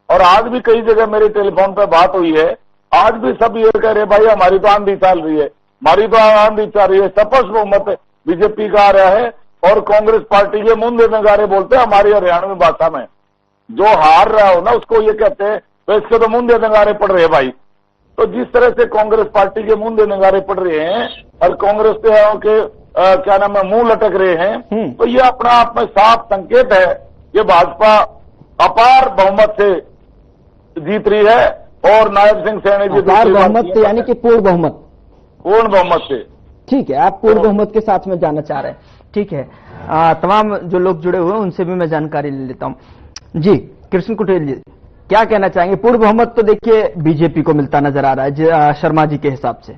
और आज भी कई जगह मेरे टेलीफोन पर बात हुई है, आज भी सब ये कह रहे भाई हमारी तो आंधी चल रही है, हमारी तो आंधी चल रही है, स्पष्ट बहुमत बीजेपी का आ रहा है। और कांग्रेस पार्टी के मुंह नगारे बोलते हैं हमारी हरियाणवी भाषा में, जो हार रहा हो ना उसको ये कहते हैं तो इसके तो मुंह नगारे पड़ रहे हैं भाई। तो जिस तरह से कांग्रेस पार्टी के मुंह नगारे पड़ रहे हैं और कांग्रेस के क्या नाम है मुंह लटक रहे हैं, तो ये अपना आप में साफ संकेत है ये भाजपा अपार बहुमत से जीत रही है। और नायब सिंह सैनी जी अपार बहुमत से यानी कि पूर्ण बहुमत से। ठीक है, आप पूर्ण बहुमत के साथ में जाना चाह रहे हैं, ठीक है। तमाम जो लोग जुड़े हुए हैं उनसे भी मैं जानकारी ले लेता हूं। जी कृष्ण कुटेल जी, क्या कहना चाहेंगे? पूर्ण बहुमत तो देखिए बीजेपी को मिलता नजर आ रहा है शर्मा जी के हिसाब से,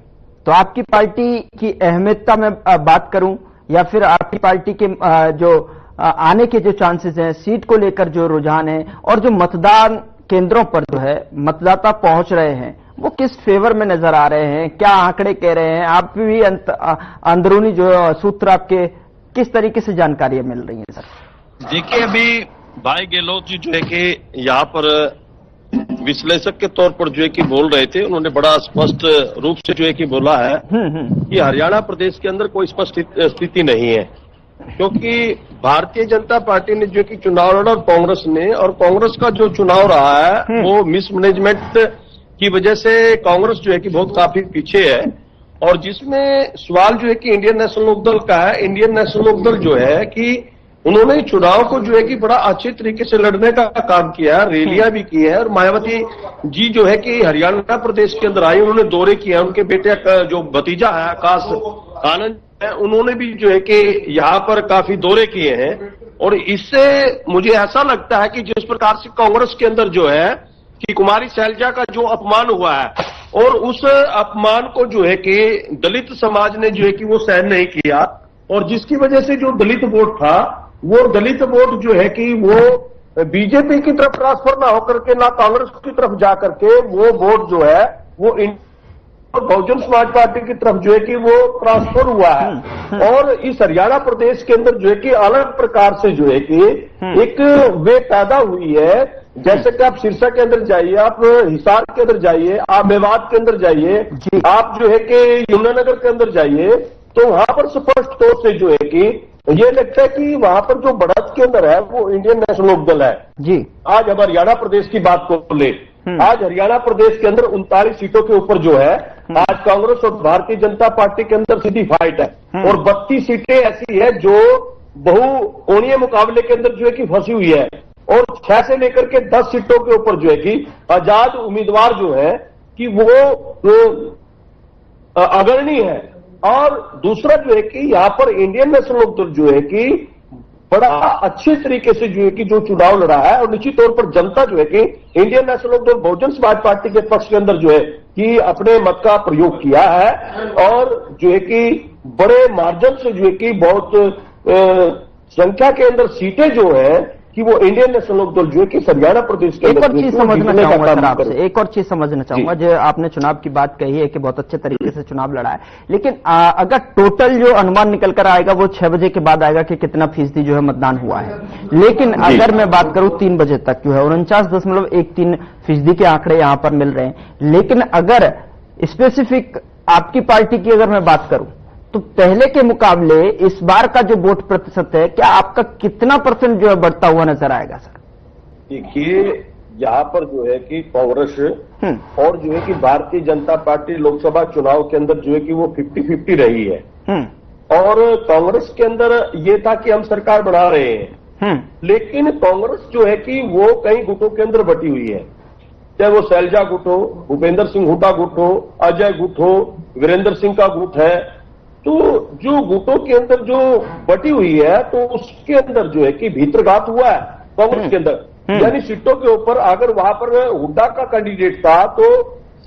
तो आपकी पार्टी की अहमियतता में बात करूं या फिर आपकी पार्टी के जो आने के जो चांसेस हैं, सीट को लेकर जो रुझान है और जो मतदान केंद्रों पर जो है मतदाता पहुंच रहे हैं, वो किस फेवर में नजर आ रहे हैं? क्या आंकड़े कह रहे हैं? आप भी अंदरूनी जो सूत्र आपके किस तरीके से जानकारी मिल रही है सर? देखिए, अभी भाई गहलोत जी जो है कि यहाँ पर विश्लेषक के तौर पर जो है कि बोल रहे थे, उन्होंने बड़ा स्पष्ट रूप से जो है कि बोला है कि हरियाणा प्रदेश के अंदर कोई स्पष्ट स्थिति नहीं है, क्योंकि भारतीय जनता पार्टी ने जो कि चुनाव लड़ा और कांग्रेस का जो चुनाव रहा है वो मिसमैनेजमेंट की वजह से कांग्रेस जो है कि बहुत काफी पीछे है। और जिसमें सवाल जो है कि इंडियन नेशनल लोकदल का है, इंडियन नेशनल लोकदल जो है कि उन्होंने चुनाव को जो है कि बड़ा अच्छे तरीके से लड़ने का काम किया है, रैलियां भी की है। और मायावती जी जो है कि हरियाणा प्रदेश के अंदर आई, उन्होंने दौरे किया, उनके बेटे का जो भतीजा है आकाश आनंद है, उन्होंने भी जो है कि यहाँ पर काफी दौरे किए हैं। और इससे मुझे ऐसा लगता है कि जिस प्रकार से कांग्रेस के अंदर जो है कि कुमारी शैलजा का जो अपमान हुआ है और उस अपमान को जो है कि दलित समाज ने जो है कि वो सहन नहीं किया, और जिसकी वजह से जो दलित वोट था वो दलित वोट जो है कि वो बीजेपी की तरफ ट्रांसफर ना होकर के ना कांग्रेस की तरफ जाकर के वो वोट जो है वो बहुजन समाज पार्टी की तरफ जो है कि वो ट्रांसफर हुआ है। और इस हरियाणा प्रदेश के अंदर जो है कि अलग प्रकार से जो है कि एक वे पैदा हुई है। जैसे कि आप सिरसा के अंदर जाइए, आप हिसार के अंदर जाइए, आप मेवात के अंदर जाइए, आप जो है कि यमुनानगर के अंदर जाइए, तो वहां पर स्पष्ट तौर से जो है कि ये लगता है कि वहां पर जो बढ़त के अंदर है वो इंडियन नेशनल लोकदल है जी। आज हम हरियाणा प्रदेश की बात को ले, आज हरियाणा प्रदेश के अंदर 39 सीटों के ऊपर जो है आज कांग्रेस और भारतीय जनता पार्टी के अंदर सीधी फाइट है। और 32 सीटें ऐसी है जो बहुकोणीय मुकाबले के अंदर जो है कि फंसी हुई है। और 6 से लेकर के 10 सीटों के ऊपर जो है कि आजाद उम्मीदवार जो है कि वो अग्रणी है। और दूसरा जो है कि यहाँ पर इंडियन नेशनल लोकदल जो है कि बड़ा अच्छे तरीके से जो है कि जो चुनाव लड़ा है। और निश्चित तौर पर जनता जो है कि Indian national Lokdal Bahujan Samaj party के पक्ष के अंदर जो है कि अपने मत का प्रयोग किया है। और जो है कि बड़े मार्जिन से जो है कि बहुत संख्या के अंदर सीटें जो है कि वो इंडियन नेशनल लोकदल जो है कि हरियाणा प्रदेश के एक और चीज समझना चाहूंगा सर आपसे, एक और चीज समझना चाहूंगा। जो आपने चुनाव की बात कही है कि बहुत अच्छे तरीके से चुनाव लड़ा है, लेकिन अगर टोटल जो अनुमान निकल कर आएगा वो 6 बजे के बाद आएगा कि कितना फीसदी जो है मतदान हुआ है। लेकिन अगर मैं बात करूं 3 बजे तक जो है 49.13% के आंकड़े यहां पर मिल रहे हैं। लेकिन अगर स्पेसिफिक आपकी पार्टी की अगर मैं बात करूं तो पहले के मुकाबले इस बार का जो वोट प्रतिशत है, क्या आपका कितना % जो है बढ़ता हुआ नजर आएगा सर? देखिए, यहाँ पर जो है कि कांग्रेस और जो है कि भारतीय जनता पार्टी लोकसभा चुनाव के अंदर जो है कि वो 50-50 रही है। और कांग्रेस के अंदर ये था कि हम सरकार बना रहे हैं, लेकिन कांग्रेस जो है कि वो कई गुटों के अंदर बटी हुई है, चाहे वो शैलजा गुट हो, भूपेंद्र सिंह हुड्डा गुट हो, अजय गुट हो, वीरेंद्र सिंह का गुट है। तो जो गुटों के अंदर जो बटी हुई है तो उसके अंदर जो है कि भीतरघात हुआ है कांग्रेस के अंदर, यानी सीटों के ऊपर अगर वहां पर हुड्डा का कैंडिडेट था तो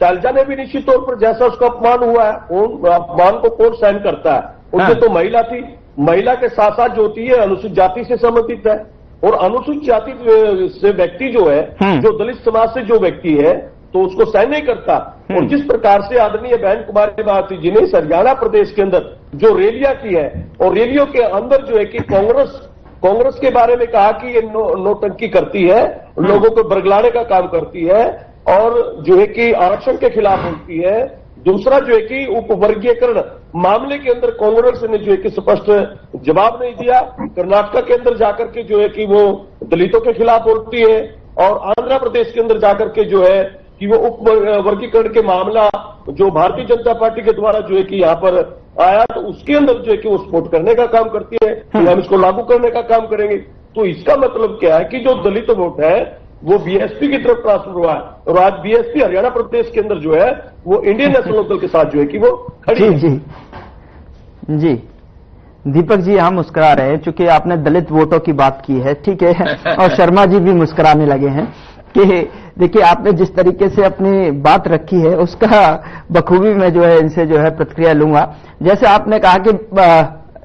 शैलजा ने भी निश्चित तौर पर जैसा उसका अपमान हुआ है, अपमान को कौन सहन करता है। उनसे तो महिला थी, महिला के साथ साथ जो होती है अनुसूचित जाति से संबंधित है, और अनुसूचित जाति से व्यक्ति जो है, जो दलित समाज से जो व्यक्ति है तो उसको सहन नहीं करता। और जिस प्रकार से आदरणीय बहन कुमारी मायावती जी ने हरियाणा प्रदेश के अंदर जो रैलियां की है, और रैलियों के अंदर जो है कि कांग्रेस के बारे में कहा कि ये नौटंकी करती है, लोगों को बरगलाने का काम करती है, और जो है कि आरक्षण के खिलाफ बोलती है। दूसरा जो है कि उपवर्गीयकरण मामले के अंदर कांग्रेस ने जो है कि स्पष्ट जवाब नहीं दिया। कर्नाटक के अंदर जाकर के जो है कि वो दलितों के खिलाफ बोलती है, और आंध्र प्रदेश के अंदर जाकर के जो है कि वो उप वर्गीकरण के मामला जो भारतीय जनता पार्टी के द्वारा जो है कि यहाँ पर आया तो उसके अंदर जो है कि वो सपोर्ट करने का काम करती है कि हम इसको लागू करने का काम करेंगे। तो इसका मतलब क्या है कि जो दलित वोट है वो बीएसपी की तरफ ट्रांसफर हुआ है, और आज बीएसपी हरियाणा प्रदेश के अंदर जो है वो इंडियन नेशनल दल के साथ जो है कि वो खड़ी है। जी दीपक जी, हम मुस्कुरा रहे हैं चूंकि आपने दलित वोटों की बात की है, ठीक है, और शर्मा जी भी मुस्कुराने लगे हैं कि देखिए आपने जिस तरीके से अपनी बात रखी है उसका बखूबी मैं जो है इनसे जो है प्रतिक्रिया लूंगा। जैसे आपने कहा कि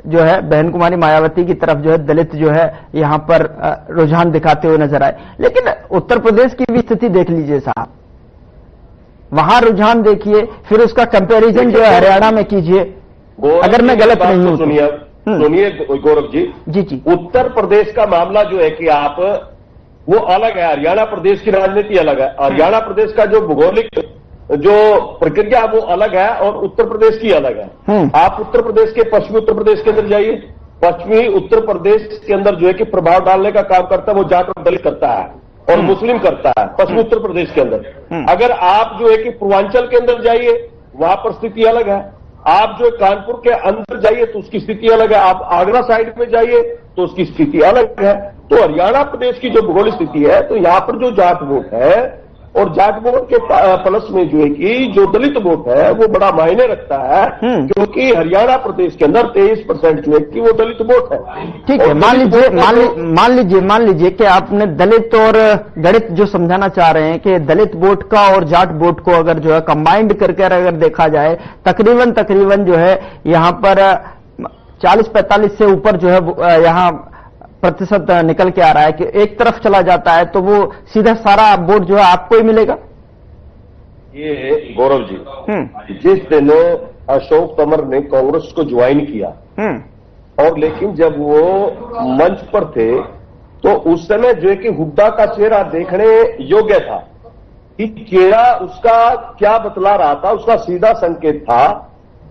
जो है बहन कुमारी मायावती की तरफ जो है दलित जो है यहां पर रुझान दिखाते हुए नजर आए, लेकिन उत्तर प्रदेश की भी स्थिति देख लीजिए साहब, वहां रुझान देखिए, फिर उसका कंपैरिजन जो है हरियाणा में कीजिए, अगर मैं गलत नहीं हूं। सुनिए गौरव जी, जी उत्तर प्रदेश का मामला जो है कि आप वो अलग है, हरियाणा प्रदेश की राजनीति अलग है। हरियाणा प्रदेश का जो भौगोलिक जो प्रक्रिया वो अलग है और उत्तर प्रदेश की अलग है। आप उत्तर प्रदेश के पश्चिमी उत्तर प्रदेश के अंदर जाइए, पश्चिमी उत्तर प्रदेश के अंदर जो है कि प्रभाव डालने का काम करता है वो जाट और दलित करता है और मुस्लिम करता है पश्चिमी उत्तर प्रदेश के अंदर। अगर आप जो है कि पूर्वांचल के अंदर जाइए वहां पर स्थिति अलग है, आप जो कानपुर के अंदर जाइए तो उसकी स्थिति अलग है, आप आगरा साइड में जाइए तो उसकी स्थिति अलग है। तो हरियाणा प्रदेश की जो भूगोलिक स्थिति है तो यहां पर जो जाट वोट है और जाट वोट के प्लस में जो है कि जो दलित वोट है वो बड़ा मायने रखता है, क्योंकि हरियाणा प्रदेश के अंदर 23% जो है कि वो दलित वोट है। ठीक है, मान लीजिए कि आपने दलित और दलित जो समझाना चाह रहे हैं कि दलित वोट का और जाट वोट को अगर जो है कंबाइंड करके अगर देखा जाए तकरीबन जो है यहां पर 40-45 से ऊपर जो है यहां प्रतिशत निकल के आ रहा है कि एक तरफ चला जाता है तो वो सीधा सारा वोट जो है आपको ही मिलेगा। ये गौरव जी, जिस दिन अशोक तंवर ने कांग्रेस को ज्वाइन किया और लेकिन जब वो मंच पर थे तो उस समय जो है कि हुड्डा का चेहरा देखने योग्य था कि चेहरा उसका क्या बतला रहा था। उसका सीधा संकेत था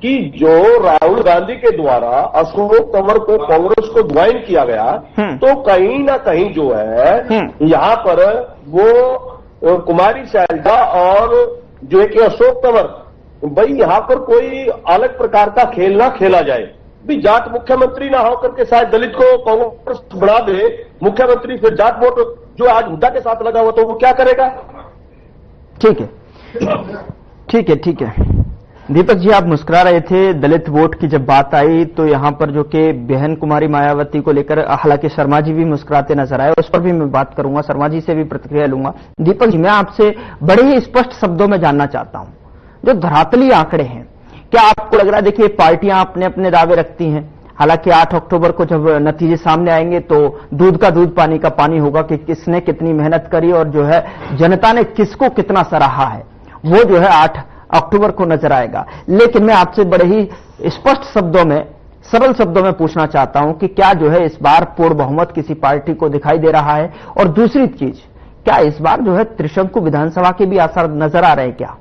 कि जो राहुल गांधी के द्वारा अशोक तंवर को कांग्रेस को ज्वाइन किया गया तो कहीं ना कहीं जो है यहाँ पर वो कुमारी शैलजा और जो है कि अशोक तंवर, भाई यहाँ पर कोई अलग प्रकार का खेल ना खेला जाए। भी जाट मुख्यमंत्री ना होकर के शायद दलित को कांग्रेस बना दे मुख्यमंत्री, फिर जाट वोट जो आज हुड्डा के साथ लगा हुआ तो वो क्या करेगा। ठीक है दीपक जी, आप मुस्कुरा रहे थे, दलित वोट की जब बात आई तो यहां पर जो कि बहन कुमारी मायावती को लेकर हालांकि शर्मा जी भी मुस्कुराते नजर आए, उस पर भी मैं बात करूंगा, शर्मा जी से भी प्रतिक्रिया लूंगा। दीपक जी, मैं आपसे बड़े ही स्पष्ट शब्दों में जानना चाहता हूं, जो धरातली आंकड़े हैं, क्या आपको लग रहा है, देखिए पार्टियां अपने अपने दावे रखती हैं, हालांकि 8 अक्टूबर को जब नतीजे सामने आएंगे तो दूध का दूध पानी का पानी होगा कि किसने कितनी मेहनत करी और जो है जनता ने किसको कितना सराहा है, वो जो है 8 अक्टूबर को नजर आएगा। लेकिन मैं आपसे बड़े ही स्पष्ट शब्दों में, सरल शब्दों में पूछना चाहता हूं कि क्या जो है इस बार पूर्ण बहुमत किसी पार्टी को दिखाई दे रहा है, और दूसरी चीज, क्या इस बार जो है त्रिशंकु विधानसभा के भी आसार नजर आ रहे हैं क्या?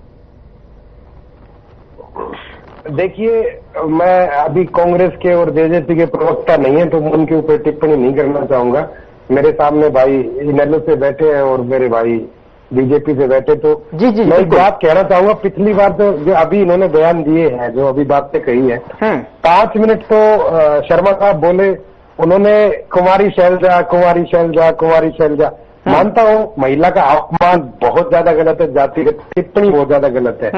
देखिए, मैं अभी कांग्रेस के और जेजेपी के प्रवक्ता नहीं है तो मैं उनके ऊपर टिप्पणी नहीं करना चाहूंगा। मेरे सामने भाई इनेलो से बैठे हैं और मेरे भाई बीजेपी से बैठे, तो जी मैं एक बात कहना चाहूंगा। पिछली बार तो जो अभी इन्होंने बयान दिए हैं, जो अभी बातें कही है, 5 मिनट तो शर्मा साहब बोले उन्होंने कुमारी शैलजा मानता हूँ महिला का अपमान बहुत ज्यादा गलत है, जातिगत टिप्पणी बहुत ज्यादा गलत है।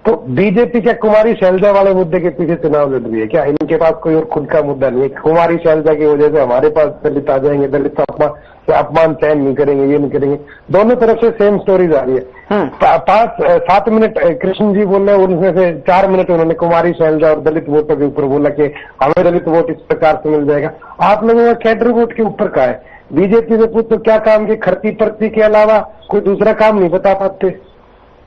तो बीजेपी क्या कुमारी शैलजा वाले मुद्दे के पीछे चुनाव लड़ रही है क्या? इनके पास कोई और खुद का मुद्दा नहीं है। कुमारी शैलजा की वजह से हमारे पास दलित आ जाएंगे, दलित अपमान सहन नहीं करेंगे, ये नहीं करेंगे। दोनों तरफ से सेम स्टोरीज आ रही है। 7 मिनट कृष्ण जी बोल रहे हैं, उनमें से 4 मिनट उन्होंने कुमारी शैलजा और दलित वोटों के ऊपर बोला कि हमें दलित वोट इस प्रकार से मिल जाएगा। आप लोगों का कैडर वोट के ऊपर का है। बीजेपी से पूछ तो क्या काम की खर्ची पर्ची के अलावा कोई दूसरा काम नहीं बता पाते।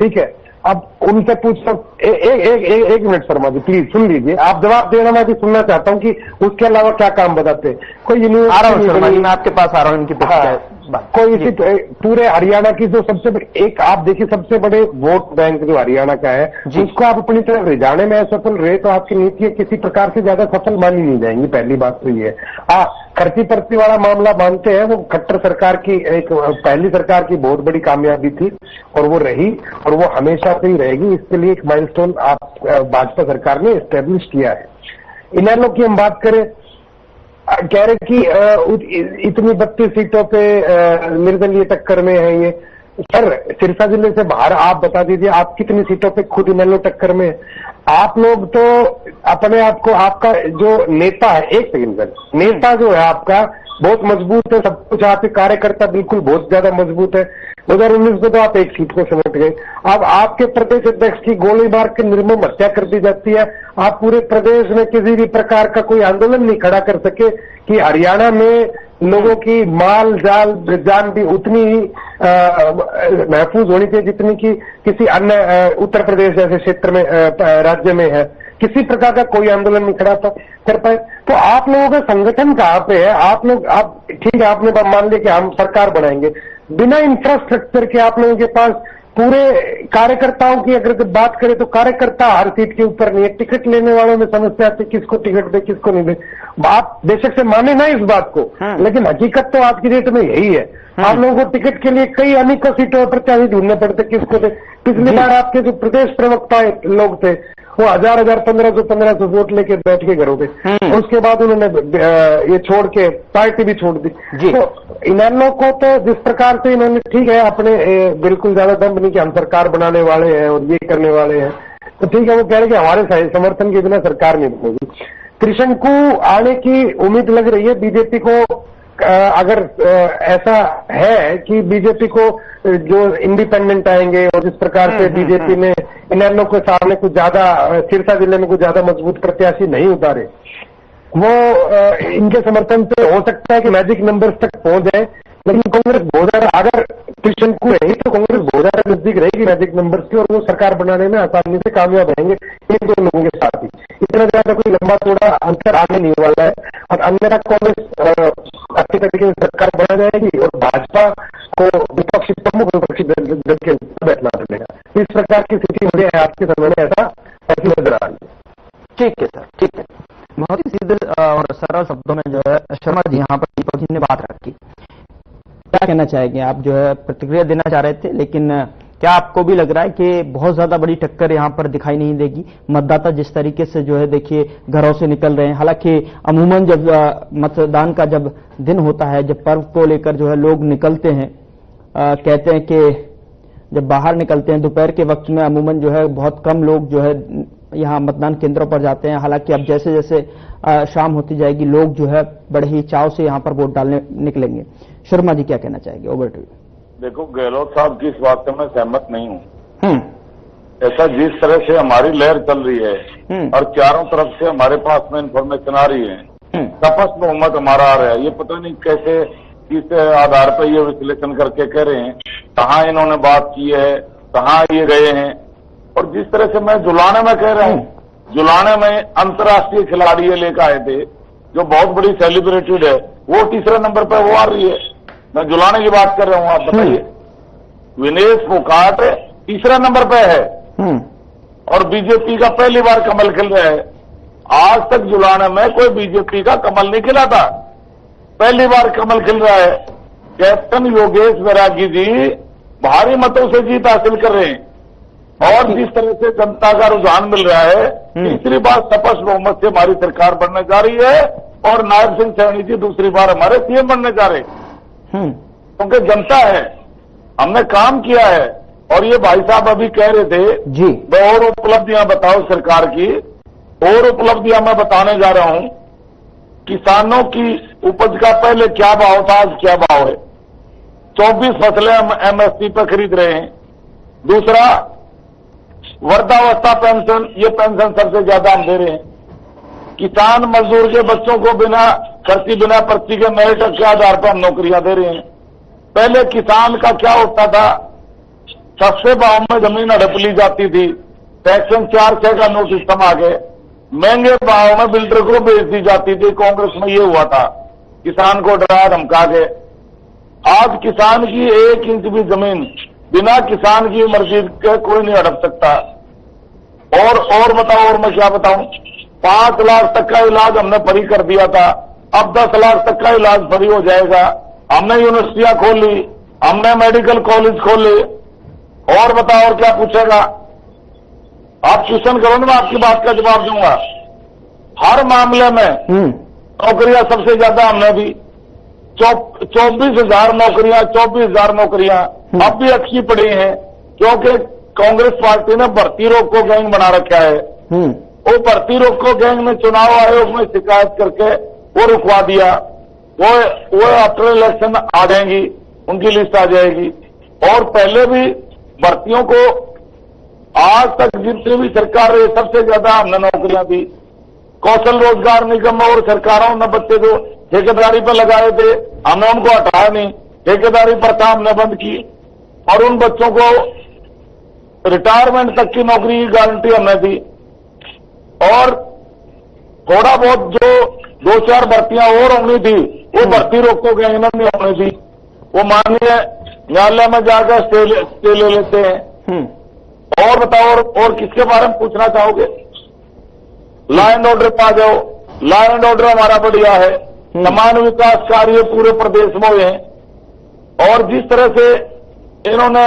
ठीक है, अब उनसे पूछता हूँ, एक मिनट शर्मा जी प्लीज सुन लीजिए, आप जवाब देना, मैं भी सुनना चाहता हूँ कि उसके अलावा क्या काम बताते। कोई यूनिवर्सिटी, मैं आपके पास आ रहा हूँ इनकी कोई इसी पूरे हरियाणा की जो सबसे एक आप देखिए सबसे बड़े वोट बैंक जो हरियाणा का है, उसको आप अपनी तरफ रिझाने में असफल रहे तो आपकी नीति किसी प्रकार से ज्यादा सफल मानी नहीं जाएंगी। पहली बात तो ये है। खर्ची पर्ची वाला मामला मानते हैं, वो खट्टर सरकार की एक पहली सरकार की बहुत बड़ी कामयाबी थी और वो रही और वो हमेशा से ही रहेगी। इसके लिए एक माइलस्टोन आप भाजपा सरकार ने एस्टेब्लिश किया है। इनेलो की हम बात करें, कह रहे कि इतनी 32 सीटों पे निर्दलीय टक्कर में है ये। सर सिरसा जिले से बाहर आप बता दीजिए आप कितनी सीटों पे खुद इनेलो टक्कर में है। आप लोग तो अपने आप को, आपका जो नेता है, एक सेकंड सर, नेता जो है आपका बहुत मजबूत है, सब कुछ आपके कार्यकर्ता बिल्कुल बहुत ज्यादा मजबूत है। 2019 में तो आप एक सीट को समेट गए। अब आपके प्रदेश अध्यक्ष की गोली मार के निर्मम हत्या कर दी जाती है। आप पूरे प्रदेश में किसी भी प्रकार का कोई आंदोलन नहीं खड़ा कर सके कि हरियाणा में लोगों की माल जाल जान भी उतनी ही महफूज होनी चाहिए जितनी कि किसी अन्य उत्तर प्रदेश जैसे क्षेत्र में राज्य में है। किसी प्रकार का कोई आंदोलन नहीं खड़ा कर पाए। तो आप लोगों का संगठन कहाँ पे है? आप लोग, आप ठीक है, आपने मान लिया कि हम सरकार बनाएंगे, बिना इंफ्रास्ट्रक्चर के आप लोगों के पास पूरे कार्यकर्ताओं की अगर बात करें तो कार्यकर्ता हर सीट के ऊपर नहीं है। टिकट लेने वालों में समस्या आती है, किसको टिकट दे किसको नहीं दे। आप बेशक से माने ना इस बात को, लेकिन हकीकत तो आज की डेट में यही है। आप लोगों को टिकट के लिए कई अनेकों सीटों पर प्रत्याशी ढूंढने पड़ते, किसको दे। पिछली बार आपके जो प्रदेश प्रवक्ता लोग थे वो 1000 1500 वोट लेके बैठ के घरों पे, उसके बाद उन्होंने ये छोड़ के पार्टी भी छोड़ दी। तो इनेलो को तो जिस प्रकार से इन्होंने, ठीक है, अपने बिल्कुल ज्यादा दम नहीं कि हम सरकार बनाने वाले हैं और ये करने वाले हैं, तो ठीक है, वो कह रहे कि हमारे समर्थन के बिना सरकार नहीं बनेगी। कृष्ण को आने की उम्मीद लग रही है बीजेपी को। अगर ऐसा है कि बीजेपी को जो इंडिपेंडेंट आएंगे और जिस प्रकार से बीजेपी ने इनेलो के सामने कुछ ज्यादा, सिरसा जिले में कुछ ज्यादा मजबूत प्रत्याशी नहीं उतारे, वो इनके समर्थन से हो सकता है कि मैजिक नंबर्स तक पहुंच जाए। लेकिन कांग्रेस बहुत ज्यादा, अगर कृष्ण को रही तो कांग्रेस बहुत ज्यादा नजदीक रहेगी मैजिक नंबर्स की और वो सरकार बनाने में आसानी से कामयाब रहेंगे इन दो लोगों के साथ ही। इतना ज्यादा कोई लंबा चौड़ा अंतर आने नहीं वाला है और अन्यथा कांग्रेस अच्छी तरीके से सरकार बना जाएगी और भाजपा को विपक्षी प्रमुख विपक्षी दल के बैठना पड़ेगा। इस प्रकार की स्थिति हो रही है आपके समय में, ऐसी नजर आ रही है। ठीक है सर, ठीक है। बहुत ही सीधे और सरल शब्दों में जो है शर्मा जी यहाँ पर दीपक जी ने बात रखी। क्या कहना चाहेंगे आप? जो है प्रतिक्रिया देना चाह रहे थे, लेकिन क्या आपको भी लग रहा है कि बहुत ज्यादा बड़ी टक्कर यहाँ पर दिखाई नहीं देगी? मतदाता जिस तरीके से जो है देखिए घरों से निकल रहे हैं, हालांकि अमूमन जब मतदान का जब दिन होता है, जब पर्व को लेकर जो है लोग निकलते हैं, कहते हैं कि जब बाहर निकलते हैं दोपहर के वक्त में अमूमन जो है बहुत कम लोग जो है यहाँ मतदान केंद्रों पर जाते हैं। हालांकि अब जैसे जैसे शाम होती जाएगी लोग जो है बड़े ही चाव से यहाँ पर वोट डालने निकलेंगे। शर्मा जी क्या कहना चाहेंगे? Over to you. देखो, गहलोत साहब की इस बात से मैं सहमत नहीं हूँ। ऐसा जिस तरह से हमारी लहर चल रही है और चारों तरफ से हमारे पास में इंफॉर्मेशन आ रही है, स्पष्ट बहुमत हमारा आ रहा है। ये पता नहीं कैसे किस आधार पर ये विश्लेषण करके कह रहे हैं, कहाँ इन्होंने बात की है, कहाँ ये गए हैं। और जिस तरह से मैं जुलाने में कह रहा हूँ, जुलाने में अंतर्राष्ट्रीय खिलाड़ी लेकर आए थे जो बहुत बड़ी सेलिब्रेटेड है, वो तीसरे नंबर पर वो आ रही है। मैं जुलाने की बात कर रहा हूँ, आप बताइए। विनेश फोगाट तीसरा नंबर पे है और बीजेपी का पहली बार कमल खिल रहा है। आज तक जुलाने में कोई बीजेपी का कमल नहीं खिला था, पहली बार कमल खिल रहा है। कैप्टन योगेश वैरागी जी भारी मतों से जीत हासिल कर रहे हैं और जिस तरह से जनता का रुझान मिल रहा है, तीसरी बार स्पष्ट बहुमत से हमारी सरकार बनने जा रही है और नायब सिंह सैनी जी दूसरी बार हमारे सीएम बनने जा रहे, क्योंकि जनता है, हमने काम किया है। और ये भाई साहब अभी कह रहे थे जी, और उपलब्धियां बताओ सरकार की, और उपलब्धियां मैं बताने जा रहा हूं। किसानों की उपज का पहले क्या भाव था, आज क्या भाव है। 24 फसलें हम एमएसपी पर खरीद रहे हैं। दूसरा, वृद्धावस्था पेंशन, ये पेंशन सबसे ज्यादा हम दे रहे हैं। किसान मजदूर के बच्चों को बिना खर्ची, बिना पर्ची के मेरिट के आधार पर हम नौकरियां दे रहे हैं। पहले किसान का क्या होता था, सस्ते भाव में जमीन हड़प ली जाती थी, सेक्शन 4(6) का नोट सिस्टम आ गए, महंगे भाव में बिल्डर को बेच दी जाती थी। कांग्रेस में ये हुआ था, किसान को डरा धमका के। आज किसान की 1 इंच भी जमीन बिना किसान की मर्जी के कोई नहीं हड़प सकता। और बताओ, और मैं क्या बताऊं। 5 लाख तक का इलाज हमने फ्री कर दिया था, अब 10 लाख तक का इलाज फ्री हो जाएगा। हमने यूनिवर्सिटियां खोली, हमने मेडिकल कॉलेज खोले। और बताओ, और क्या पूछेगा। आप क्वेश्चन करो ना, मैं आपकी बात का जवाब दूंगा। हर मामले में नौकरियां सबसे ज्यादा हमने दी। 24,000 नौकरियां, 24,000 नौकरियां अब भी अच्छी पड़ी हैं, क्योंकि कांग्रेस पार्टी ने भर्ती रोक को गैंग बना रखा है। वो भर्ती रोक को गैंग ने चुनाव आयोग में शिकायत करके वो रुकवा दिया। वो आफ्टर इलेक्शन आ जाएंगी, उनकी लिस्ट आ जाएगी। और पहले भी भर्तियों को आज तक जितनी भी सरकार रही, सबसे ज्यादा हमने नौकरियां दी। कौशल रोजगार निगम और सरकारों ने बच्चे जो ठेकेदारी पर लगाए थे, हमने उनको हटाया नहीं, ठेकेदारी प्रथा हमने बंद की। और उन बच्चों को रिटायरमेंट तक की नौकरी की गारंटी हमने दी। और थोड़ा बहुत जो 2-4 भर्तियां और होनी थी, वो भर्ती रोक को गैंग ने नहीं होनी थी। वो माननीय न्यायालय में जाकर स्टे ले लेते हैं। और बताओ, और किसके बारे में पूछना चाहोगे। लॉ एंड ऑर्डर पा जाओ, लॉ एंड ऑर्डर हमारा बढ़िया है। समान विकास कार्य पूरे प्रदेश में हुए हैं। और जिस तरह से इन्होंने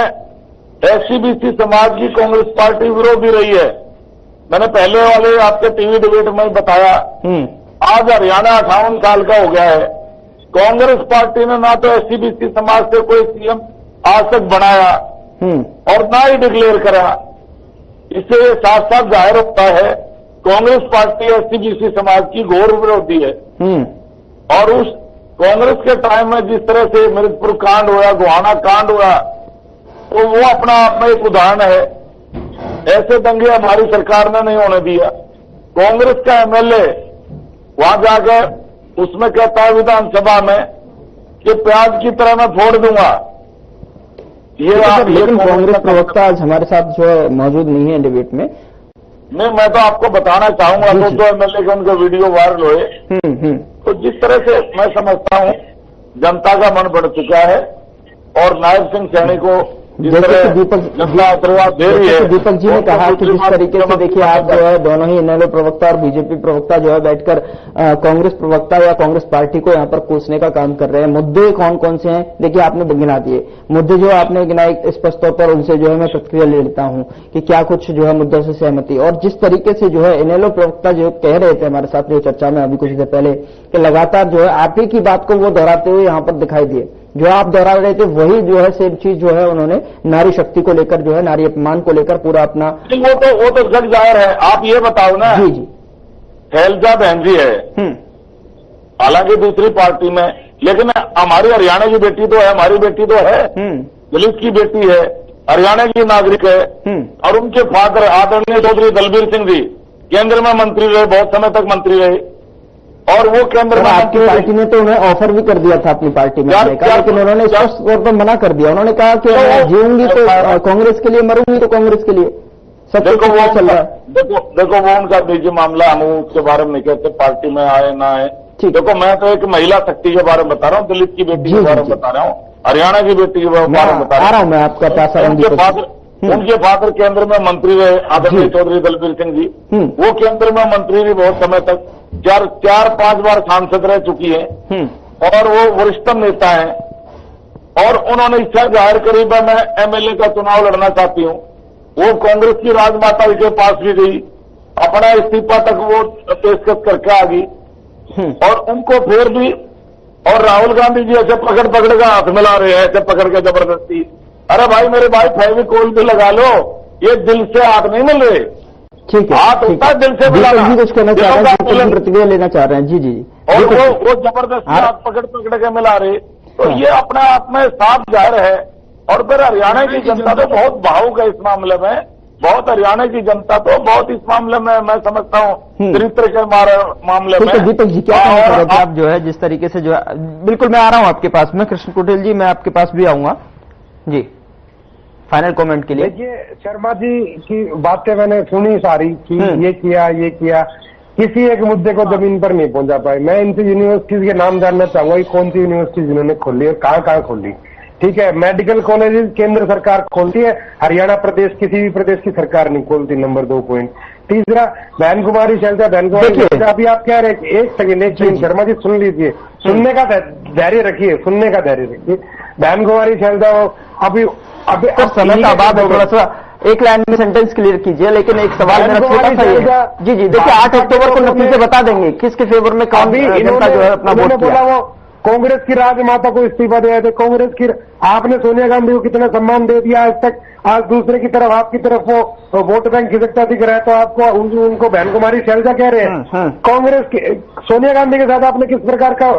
SC/BC समाज की कांग्रेस पार्टी विरोधी रही है, मैंने पहले वाले आपके टीवी डिबेट में बताया। आज हरियाणा 58 साल का हो गया है। कांग्रेस पार्टी ने ना तो SC/BC समाज से कोई सीएम आज तक बनाया और ना ही डिक्लेयर करा। इससे साफ साफ जाहिर होता है कांग्रेस पार्टी SC/BC समाज की घोर विरोधी है। और उस कांग्रेस के टाइम में जिस तरह से मृतपुर कांड हुआ, गोहाना कांड हुआ, तो वो अपना आप में एक उदाहरण है। ऐसे दंगे हमारी सरकार ने नहीं होने दिया। कांग्रेस का MLA वहां जाकर उसमें कहता है विधानसभा में कि प्याज की तरह मैं फोड़ दूंगा। लेकिन कांग्रेस प्रवक्ता आज हमारे साथ जो है मौजूद नहीं है डिबेट में। नहीं, मैं तो आपको बताना चाहूंगा, तो MLA के उनके वीडियो वायरल हुए। तो जिस तरह से मैं समझता हूं जनता का मन बढ़ चुका है। और नायब सिंह सैनी को जैसे दीपक जी ने कहा कि जिस तरीके से देखिए आप जो है दोनों ही इनेलो प्रवक्ता और बीजेपी प्रवक्ता जो है बैठकर कांग्रेस प्रवक्ता या कांग्रेस पार्टी को यहाँ पर कोसने का काम कर रहे हैं। मुद्दे कौन कौन से हैं, देखिए आपने गिना दिए मुद्दे जो आपने गिनाए, स्पष्ट तौर पर उनसे जो है मैं प्रतिक्रिया ले लेता हूं कि क्या कुछ जो है मुद्दों से सहमति। और जिस तरीके से जो है इनेलो प्रवक्ता जो कह रहे थे हमारे साथ जो चर्चा में अभी कुछ देर पहले कि लगातार जो है आप ही की बात को वो दोहराते हुए यहाँ पर दिखाई दिए। जो आप दोहरा रहे थे वही जो है सेम चीज जो है उन्होंने नारी शक्ति को लेकर जो है नारी अपमान को लेकर पूरा अपना वो तो जग जाहिर है। आप ये बताओ ना। जी शैलजा बहन जी है, हालांकि दूसरी पार्टी में, लेकिन हमारी हरियाणा की बेटी तो है, हमारी बेटी तो है, दलित की बेटी है, हरियाणा की नागरिक है। और उनके फादर आदरणीय चौधरी दलबीर सिंह जी केंद्र में मंत्री रहे, बहुत समय तक मंत्री रहे। और वो केंद्र में आपकी पार्टी ने तो उन्हें ऑफर भी कर दिया था अपनी पार्टी में आने का, लेकिन उन्होंने स्पष्ट तौर पर मना कर दिया। उन्होंने कहा कि मैं जीऊंगी तो कांग्रेस के लिए, मरूंगी तो कांग्रेस के लिए। सब देखो वो चल रहा है। देखो वो उनका निजी मामला, हम उसके बारे में नहीं कहते पार्टी में आए ना आए। देखो मैं तो एक महिला शक्ति के बारे में बता रहा हूँ, दलित की बेटी के बारे में बता रहा हूँ, हरियाणा की बेटी के बारे में बता रहा हूँ। मैं आपका पास उनके फादर केंद्र में मंत्री रहे, आदरणीय चौधरी दलबीर सिंह जी। वो केंद्र में मंत्री भी बहुत समय तक 4-5 बार सांसद रह चुकी है। और वो वरिष्ठतम नेता है। और उन्होंने इच्छा जाहिर करी मैं MLA का चुनाव लड़ना चाहती हूँ। वो कांग्रेस की राजमाता के पास भी गई, अपना इस्तीफा तक वो पेशकश करके आ गई। और उनको फिर भी, और राहुल गांधी जी ऐसे पकड़ पकड़ का हाथ मिला रहे हैं, ऐसे पकड़ के जबरदस्ती। अरे भाई मेरे भाई फेविकोल भी लगा लो, ये दिल से हाथ नहीं मिल रहे। ठीक है, हाथ होता है दिल से मिलाना। जी कुछ कहना चाह रहे हैं, प्रतिक्रिया लेना चाह रहे हैं। जी जी। और वो जबरदस्ती हाथ पकड़ पकड़ के मिला रहे, तो ये अपने आप में साफ जाहिर है। और फिर हरियाणा की जनता तो बहुत भावुक है इस मामले में, बहुत हरियाणा की जनता तो बहुत इस मामले में मैं समझता हूँ चरित्र के मामले में। दीपक जी क्या कहना चाह रहे थे आप, जो है जिस तरीके से जो है, बिल्कुल मैं आ रहा हूँ आपके पास में, कृष्ण कुटिल जी मैं आपके पास भी आऊंगा जी फाइनल कमेंट के लिए। देखिए शर्मा जी की बातें मैंने सुनी सारी कि ये किया, किसी एक मुद्दे को जमीन पर नहीं पहुंचा पाए। मैं इनसे यूनिवर्सिटीज के नाम जानना चाहूंगा कि कौन सी यूनिवर्सिटीज इन्होंने खोली और कहाँ खोली। ठीक है, मेडिकल कॉलेजेस केंद्र सरकार खोलती है, हरियाणा प्रदेश किसी भी प्रदेश की सरकार नहीं खोलती। Number 2 point. तीसरा, बहन कुमारी शैलजा, अभी आप कह रहे हैं, एक सेकेंड शर्मा जी सुन लीजिए, सुनने का धैर्य रखिए, सुनने का धैर्य रखिए। बहन कुमारी शैलजा अभी समय का अभाव है, थोड़ा सा एक लाइन में सेंटेंस क्लियर कीजिए। लेकिन एक सवाल मेरा छोटा सा है जी देखिए 8 अक्टूबर को नतीजे बता देंगे किसके फेवर में कौन जनता जो है अपना वोट किया। वो कांग्रेस की राजमाता को इस्तीफा दिया थे, कांग्रेस की आपने सोनिया गांधी को कितना सम्मान दे दिया आज तक। आज दूसरे की तरफ आपकी तरफ वो वोट बैंक खिसकता दिख रहा है, तो आपको उनको बहन कुमारी शैलजा कह रहे हैं। कांग्रेस की सोनिया गांधी के साथ आपने किस प्रकार का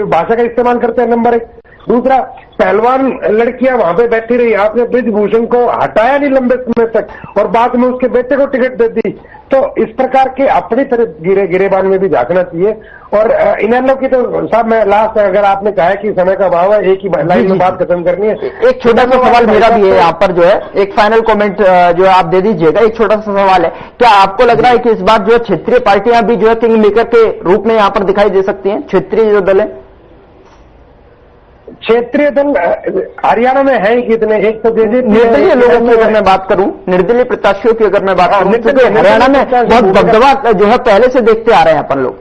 भाषा का इस्तेमाल करते हैं, नंबर 1। दूसरा, पहलवान लड़कियां वहां पे बैठी रही, आपने ब्रिजभूषण को हटाया नहीं लंबे समय तक और बाद में उसके बेटे को टिकट दे दी। तो इस प्रकार के अपनी तरफ गिरेबान में भी झांकना चाहिए। और इन्हें की तो साहब मैं लास्ट, अगर आपने कहा कि समय का अभाव है, एक ही लाइन में बात खत्म करनी है। एक छोटा सा सवाल मेरा भी है यहाँ पर, जो है एक फाइनल कमेंट जो है आप दे दीजिएगा। एक छोटा सा सवाल है, क्या आपको लग रहा है कि इस बार जो है क्षेत्रीय पार्टियां भी जो है किंग मेकर के रूप में यहाँ पर दिखाई दे सकती हैं, क्षेत्रीय जो दल है? क्षेत्रीय दल हरियाणा में है कितने? एक तो निर्दलीय लोगों की अगर मैं बात करूं, निर्दलीय प्रत्याशियों की अगर मैं बात करूं, क्योंकि हरियाणा में बहुत दबदबा जो है पहले से देखते आ रहे हैं अपन लोग।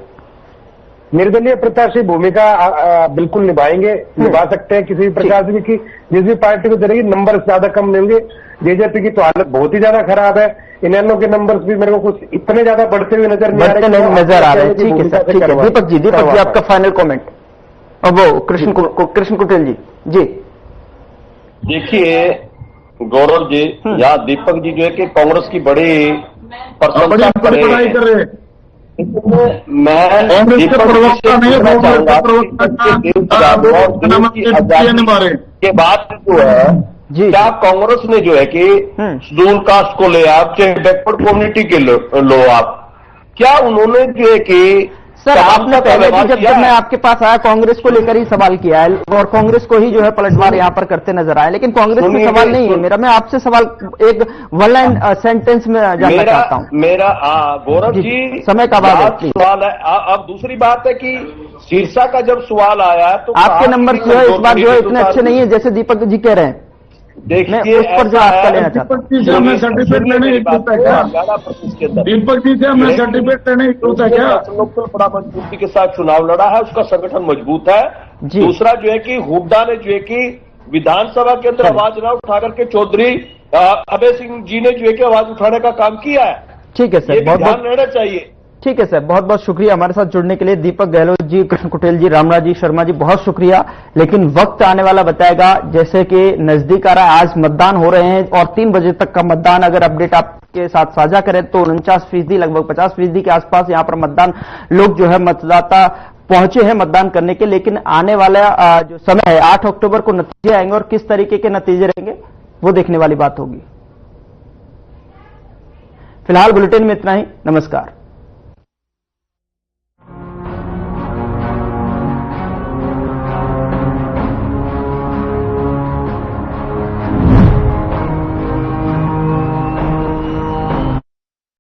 निर्दलीय प्रत्याशी भूमिका बिल्कुल निभा सकते हैं किसी भी प्रकार से, क्योंकि जिस भी पार्टी को जरूरी नंबर ज्यादा कम मिलेंगे। बीजेपी की तो हालत बहुत ही ज्यादा खराब है, इनेलो के नंबर्स भी मेरे को कुछ इतने ज्यादा बढ़ते हुए नजर नहीं आ रहे। ठीक है सर, ठीक है। दीपक जी आपका फाइनल कॉमेंट। अब वो कृष्ण कुटिल जी। देखिए गौरव जी, यहाँ दीपक जी जो है कि कांग्रेस की बड़ी प्रशंसा कर रहे हैं। मैं दीपक के बाद जो है क्या कांग्रेस ने जो है कि शेड्यूल कास्ट को ले आप, चाहे बैकवर्ड कम्युनिटी के लो आप, क्या उन्होंने जो है कि सर आपने पहले भी जब मैं आपके पास आया कांग्रेस को लेकर ही सवाल किया है और कांग्रेस को ही जो है पलटवार यहाँ पर करते नजर आए, लेकिन कांग्रेस में सवाल नहीं है मेरा। मैं आपसे सवाल एक वन लाइन सेंटेंस में जानना चाहता हूँ। मेरा गौरव जी समय का सवाल है। अब दूसरी बात है कि शीर्षा का जब सवाल आया तो आपके नंबर जो है इस बार जो है इतने अच्छे नहीं है जैसे दीपक जी कह रहे हैं। देखिए उस पर जो आपका लेना चाहता हूँ। दीपक जी से मैं सर्टिफिकेट लेने इच्छुक है क्या? लोकल बड़ा मजबूती के साथ चुनाव लड़ा है, उसका संगठन मजबूत है। दूसरा जो है कि हुड्डा ने जो है कि विधानसभा के अंदर आवाज ना उठा करके चौधरी अभय सिंह जी ने जो है कि आवाज उठाने का काम किया है। ठीक है सर, बहुत ध्यान रहना चाहिए। ठीक है सर, बहुत बहुत शुक्रिया हमारे साथ जुड़ने के लिए। दीपक गहलोत जी, कृष्ण कुटिल जी, रामराज जी, शर्मा जी, बहुत शुक्रिया। लेकिन वक्त आने वाला बताएगा, जैसे कि नजदीक आ रहा है, आज मतदान हो रहे हैं और 3 बजे तक का मतदान अगर अपडेट आपके साथ साझा करें तो 49% लगभग 50% के आसपास यहाँ पर मतदान लोग जो है मतदाता पहुंचे हैं मतदान करने के। लेकिन आने वाला जो समय है 8 अक्टूबर को नतीजे आएंगे और किस तरीके के नतीजे रहेंगे वो देखने वाली बात होगी। फिलहाल बुलेटिन में इतना ही, नमस्कार।